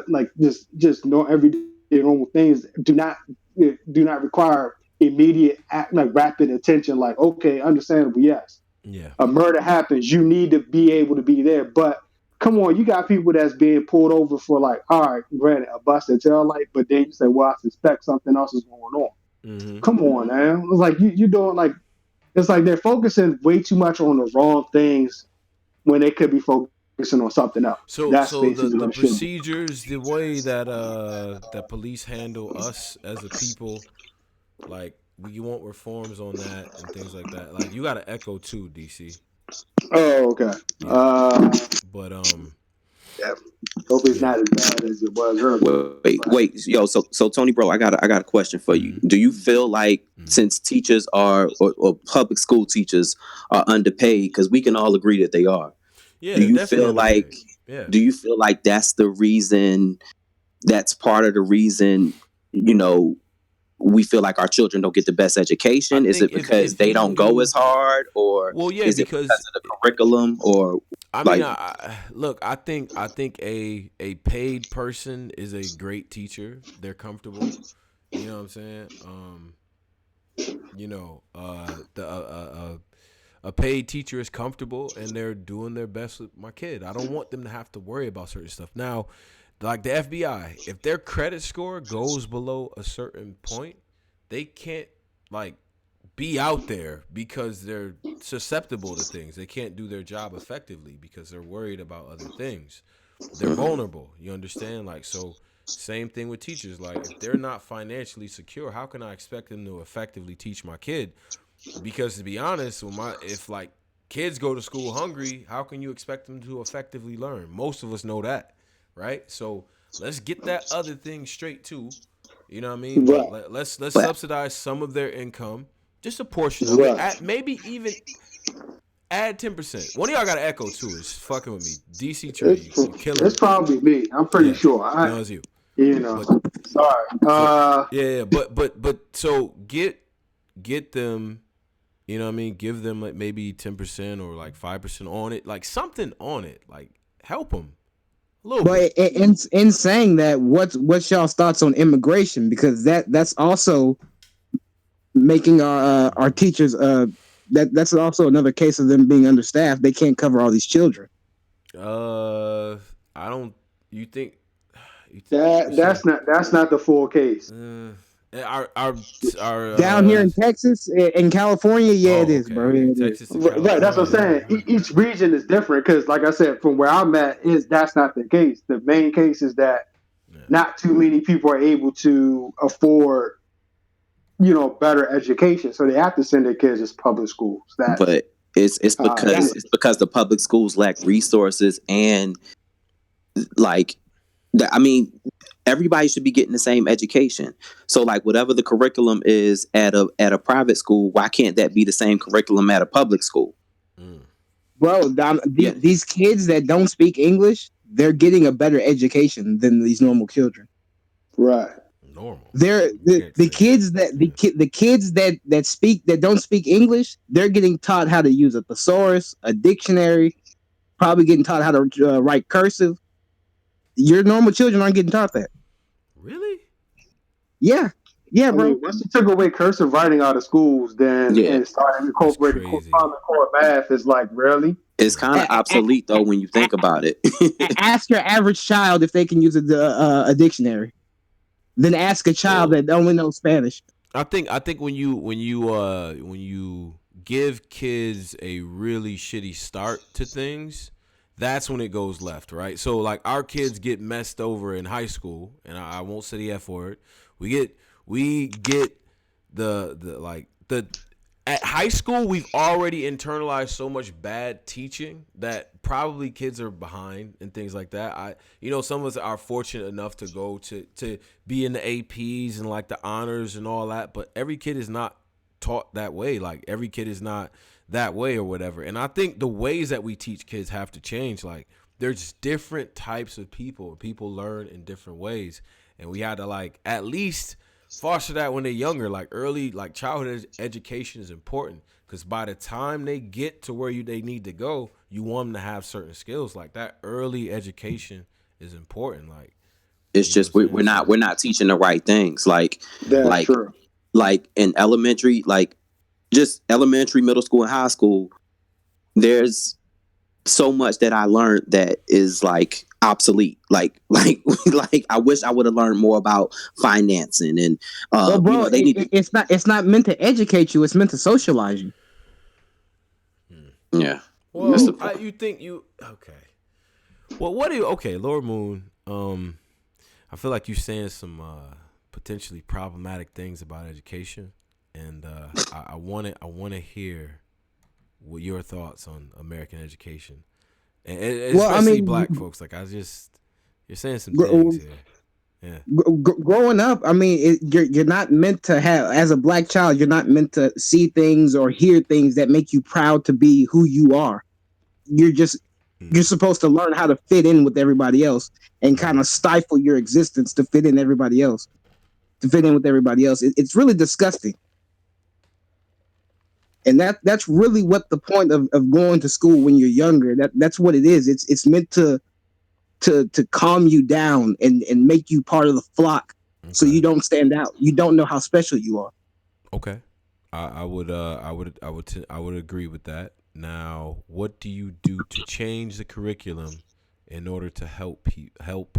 like just no everyday normal things do not require immediate like rapid attention. Like, okay, understandable, yes. Yeah. A murder happens, you need to be able to be there. But come on, you got people that's being pulled over for, like, all right, granted, a busted tail light, but then you say, well, I suspect something else is going on. Mm-hmm. Come on, man. It's like you're doing, like, it's like they're focusing way too much on the wrong things when they could be focusing on something else. So the procedures, the way that that police handle us as a people, like, you want reforms on that and things like that. Like, you got to echo too, DC. Oh, okay. Yeah. But yeah. Hope it's not as bad as it was earlier. Wait, yo. So Tony, bro, I got a question for you. Do you feel like since teachers are or public school teachers are underpaid, because we can all agree that they are? Yeah. Do you feel like? Yeah. Do you feel like that's the reason? That's part of the reason. We feel like our children don't get the best education. Is it because they don't go as hard, or is it because of the curriculum, or? I mean, look, I think a paid person is a great teacher. They're comfortable. You know what I'm saying? A paid teacher is comfortable and they're doing their best with my kid. I don't want them to have to worry about certain stuff. Now, like the FBI, if their credit score goes below a certain point, they can't, like, be out there because they're susceptible to things. They can't do their job effectively because they're worried about other things. They're vulnerable. You understand? Like, so same thing with teachers. Like, if they're not financially secure, how can I expect them to effectively teach my kid? Because to be honest, if like kids go to school hungry, how can you expect them to effectively learn? Most of us know that, right? So let's get that other thing straight too. You know what I mean? Right. Let's subsidize some of their income. Just a portion of it. Maybe even add 10%. One of y'all got to echo too. Is fucking with me. DC Trey, you killing. It's probably me. I'm pretty sure. No, it's you. Sorry. Yeah. But so get them. You know what I mean? Give them like maybe 10% or like 5% on it. Like something on it. Like help them a little bit. But in saying that, what's y'all's thoughts on immigration? Because that's also making our teachers that's also another case of them being understaffed. They can't cover all these children. I don't. You think that's not the full case. Our down here in Texas, in California, it is, bro. Texas, right, that's what I'm saying. Each region is different because, like I said, from where I'm at, that's not the case. The main case is that not too many people are able to afford, better education, so they have to send their kids to public schools. But it's because the public schools lack resources and everybody should be getting the same education. So like whatever the curriculum is at a private school, why can't that be the same curriculum at a public school? Bro, these kids that don't speak English, they're getting a better education than these normal children. Right. Normal. The kids that don't speak English, they're getting taught how to use a thesaurus, a dictionary, probably getting taught how to write cursive. Your normal children aren't getting taught that. Really? Yeah, bro. I mean, once you took away cursive writing out of schools, and started incorporating Common Core math, is like, really? It's kind of obsolete though when you think about it. Ask your average child if they can use a dictionary. Then ask a child that only knows Spanish. I think when you give kids a really shitty start to things, that's when it goes left, right? So like our kids get messed over in high school, and I won't say the F word. We we get the at high school, we've already internalized so much bad teaching that probably kids are behind and things like that. Some of us are fortunate enough to go to be in the APs and like the honors and all that, but every kid is not taught that way. Like every kid is not that way or whatever. And I think the ways that we teach kids have to change. Like there's different types of people. People learn in different ways, and we had to like at least foster that when they're younger. Like early, like childhood education is important because by the time they get to where they need to go, you want them to have certain skills. Like that early education is important. Like it's just we're not teaching the right things. Like That's true. Like in elementary, like just elementary, middle school, and high school, there's so much that I learned that is like obsolete. Like I wish I would have learned more about financing and bro, it's not meant to educate you, it's meant to socialize you. Yeah. Well, you think you okay. Well, what do you Lord Moon, I feel like you're saying some potentially problematic things about education, and I want to hear what your thoughts on American education, and especially black folks. Like you're saying some things here. Yeah. Growing up, I mean, you're not meant to have, as a black child, you're not meant to see things or hear things that make you proud to be who you are. You're supposed to learn how to fit in with everybody else and kind of stifle your existence to fit in with everybody else. It's really disgusting. And that's really what the point of going to school when you're younger. That's what it is. It's meant to calm you down and make you part of the flock, so you don't stand out. You don't know how special you are. Okay, I would agree with that. Now, what do you do to change the curriculum in order to help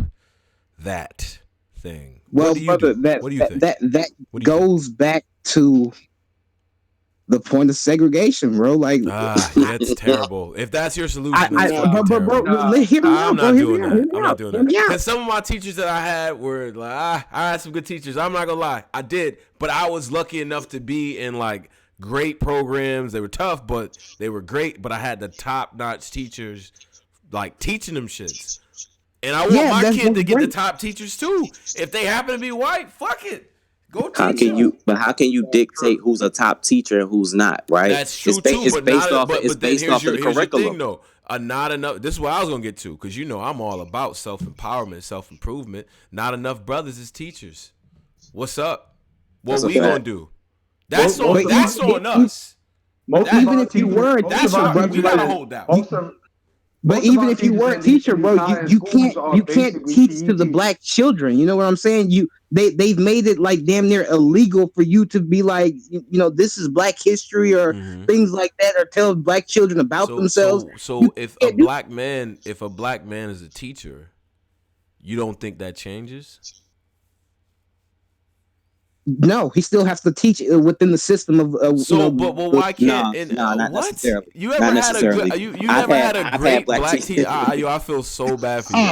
that thing? Well, brother, that goes back to the point of segregation, bro. Like, that's terrible. If that's your solution, bro, I'm not doing that. Because some of my teachers that I had were like, I had some good teachers. I'm not gonna lie, I did, but I was lucky enough to be in like great programs. They were tough, but they were great. But I had the top-notch teachers, like teaching them shits. And I want my kid to get the top teachers too. If they happen to be white, fuck it. Go teach how can you dictate who's a top teacher and who's not, right? That's true it's based off of the curriculum. Thing, though. Not enough. This is what I was gonna get to, because I'm all about self-empowerment, self-improvement. Not enough brothers as teachers. What's up? What we gonna do? That's on us. Even if you were a teacher, we gotta hold out. But even if you weren't a teacher, bro, you can't teach to the black children. You know what I'm saying? They've made it like damn near illegal for you to be like, this is black history or things like that, or tell black children about themselves. So if a black man is a teacher, you don't think that changes? No, he still has to teach within the system of. But why can't? Not necessarily. You ever had a great black teacher? I feel so bad for you.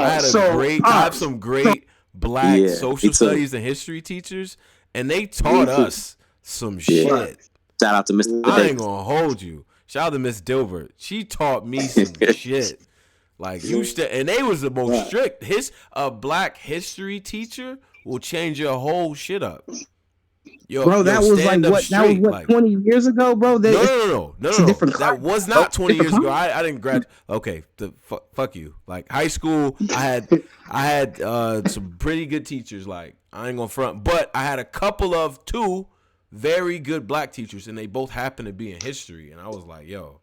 I have some great black social studies and history teachers, and they taught us some shit. Shout out to Mr. I ain't gonna hold you. Shout out to Miss Dilbert. She taught me some shit. Like and they was the most strict. A black history teacher will change your whole shit up. Bro, that was like what? That was what, 20 years ago, bro? No. That was not 20 years ago. I didn't graduate. Okay, fuck you. Like high school, I had some pretty good teachers. Like I ain't gonna front, but I had a couple of two very good black teachers, and they both happened to be in history. And I was like, yo,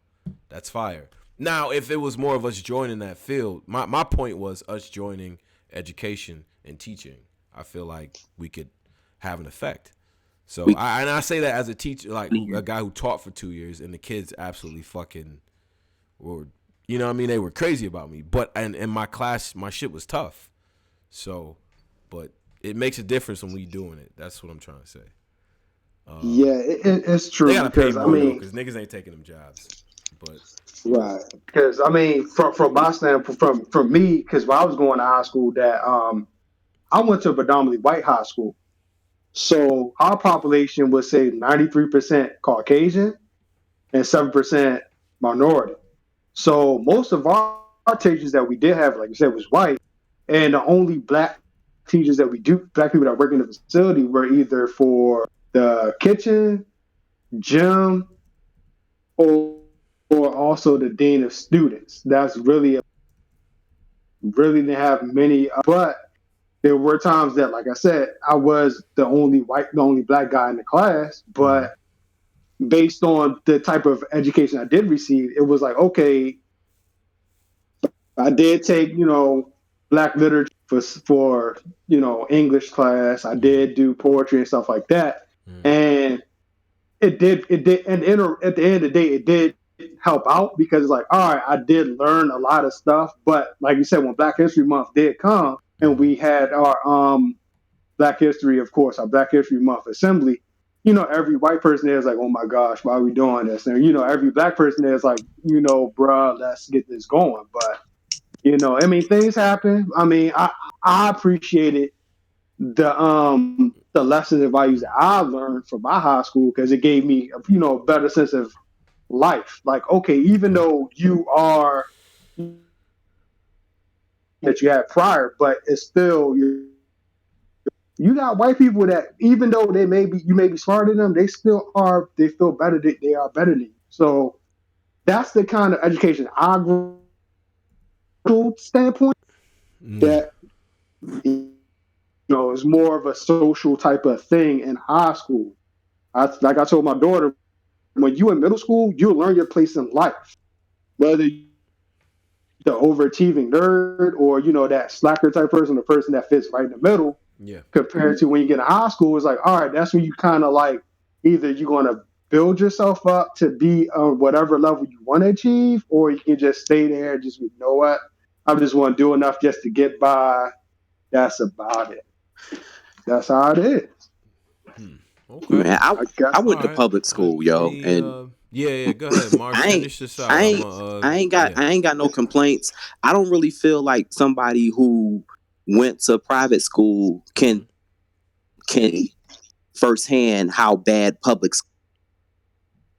that's fire. Now, if it was more of us joining that field, my point was us joining education and teaching. I feel like we could have an effect. So I say that as a teacher, like a guy who taught for 2 years, and the kids absolutely fucking were, they were crazy about me. But and in my class, my shit was tough. So, but it makes a difference when we doing it. That's what I'm trying to say. It's true. They gotta pay more because niggas ain't taking them jobs. But right, because from my standpoint, from me, because when I was going to high school, that I went to a predominantly white high school. So our population was say 93% Caucasian and 7% minority. So most of our teachers that we did have, like you said, was white, and the only black teachers that black people that work in the facility were either for the kitchen, gym, or also the dean of students. That's really didn't have many, but there were times that, like I said, I was the only black guy in the class, but based on the type of education I did receive, it was like, okay, I did take, black literature for English class. I did do poetry and stuff like that. And it did, and at the end of the day, it did help out because it's like, all right, I did learn a lot of stuff. But like you said, when Black History Month did come and we had our Black History, of course, our Black History Month assembly, every white person there is like, oh my gosh, why are we doing this? And, every black person there is like, bruh, let's get this going. But, I mean, things happen. I mean, I appreciated the lessons and values that I learned from my high school because it gave me, a better sense of life. Like, okay, even though you are that you had prior, but it's still you got white people that even though you may be smarter than them, they feel better. They are better than you. So that's the kind of education I grew standpoint that is more of a social type of thing in high school. Like I told my daughter, when you in middle school, you'll learn your place in life, whether the overachieving nerd or that slacker type person, the person that fits right in the middle. Yeah. Compared to when you get in high school, it's like, all right, that's when you kind of like either you're going to build yourself up to be on whatever level you want to achieve, or you can just stay there and just, what, I just want to do enough just to get by. That's about it. That's how it is. Okay. Man, I went to public school, yo, and yeah, go ahead, Mark. Finish this out. I ain't got no complaints. I don't really feel like somebody who went to private school can firsthand how bad public school.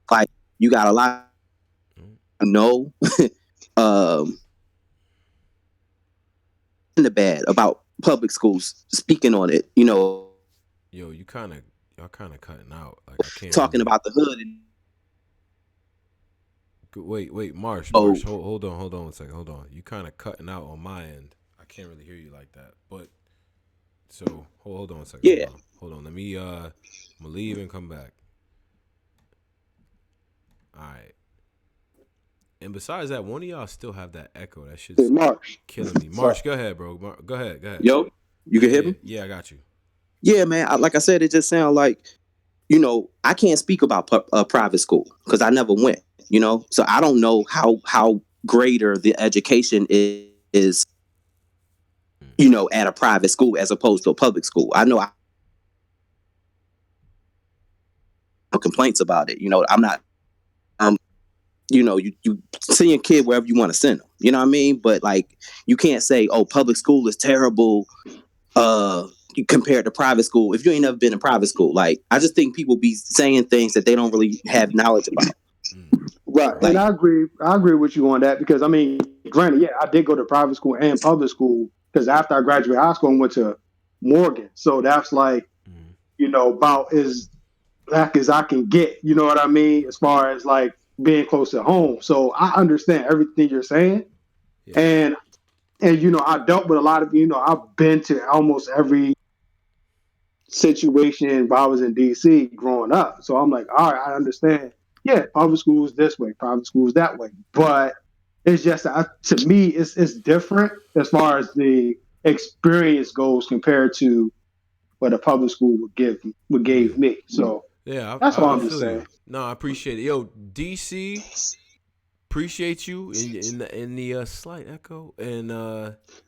Like, you got a lot know in the bad about public schools, speaking on it, Yo, y'all kind of cutting out. Like, I can't talking about the hood. Wait, Marsh, hold on 1 second. Hold on. You kind of cutting out on my end. I can't really hear you like that. But so hold on 1 second. Yeah. Hold on. Let me I'm gonna leave and come back. All right. And besides that, one of y'all still have that echo. That shit's killing me. Marsh, go ahead, bro. Go ahead. Yo, you can hear me? Yeah, I got you. Yeah, man. Like I said, it just sounds like, I can't speak about private school because I never went, so I don't know how greater the education is, at a private school as opposed to a public school. I know I have complaints about it. I'm not, you send your kid wherever you want to send them. You know what I mean? But like, you can't say, oh, public school is terrible compared to private school if you ain't never been in private school. Like, I just think people be saying things that they don't really have knowledge about. Right. Like, and I agree with you on that because, I mean, granted, yeah, I did go to private school and public school because after I graduated high school, I went to Morgan. So that's like, about as black as I can get, you know what I mean? As far as like being close to home. So I understand everything you're saying. Yeah. And I dealt with a lot of, I've been to almost every situation while I was in DC growing up. So I'm like, all right, I understand. Yeah, public schools this way, private schools that way. But it's just, to me, it's different as far as the experience goes compared to what a public school would gave me. So yeah, that's all I'm just saying. No, I appreciate it. Yo, DC, appreciate you in the slight echo, and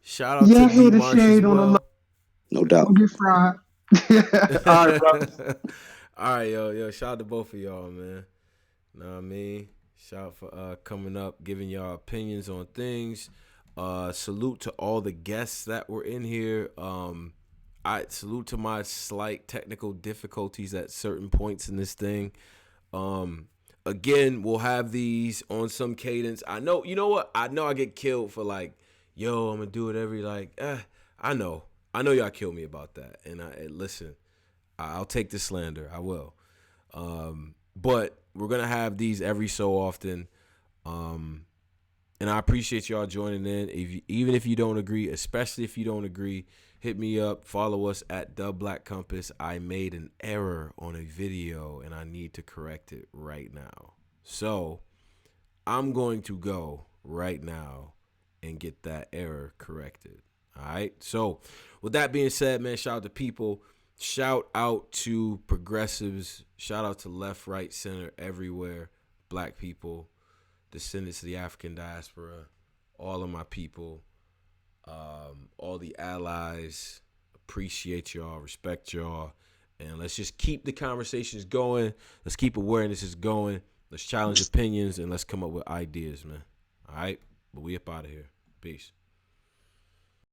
shout out to D Marsh as well. No doubt. Don't get fried. All right, bro. All right, yo, shout out to both of y'all, man. Know what I mean? Shout out for coming up, giving y'all opinions on things. Salute to all the guests that were in here. I salute to my slight technical difficulties at certain points in this thing. Again, we'll have these on some cadence. I know, you know what? I know I get killed for like, yo, I'm gonna do it every I know y'all kill me about that. And listen, I'll take the slander. I will. But we're gonna have these every so often. And I appreciate y'all joining in. Even if you don't agree, especially if you don't agree, hit me up. Follow us at The Black Compass. I made an error on a video and I need to correct it right now. So I'm going to go right now and get that error corrected. All right. So with that being said, man, shout out to people. Shout out to progressives. Shout out to left, right, center, everywhere. Black people, descendants of the African diaspora, all of my people, all the allies. Appreciate y'all, respect y'all, and let's just keep the conversations going. Let's keep awarenesses going. Let's challenge opinions, and let's come up with ideas, man. All right? But we up out of here. Peace.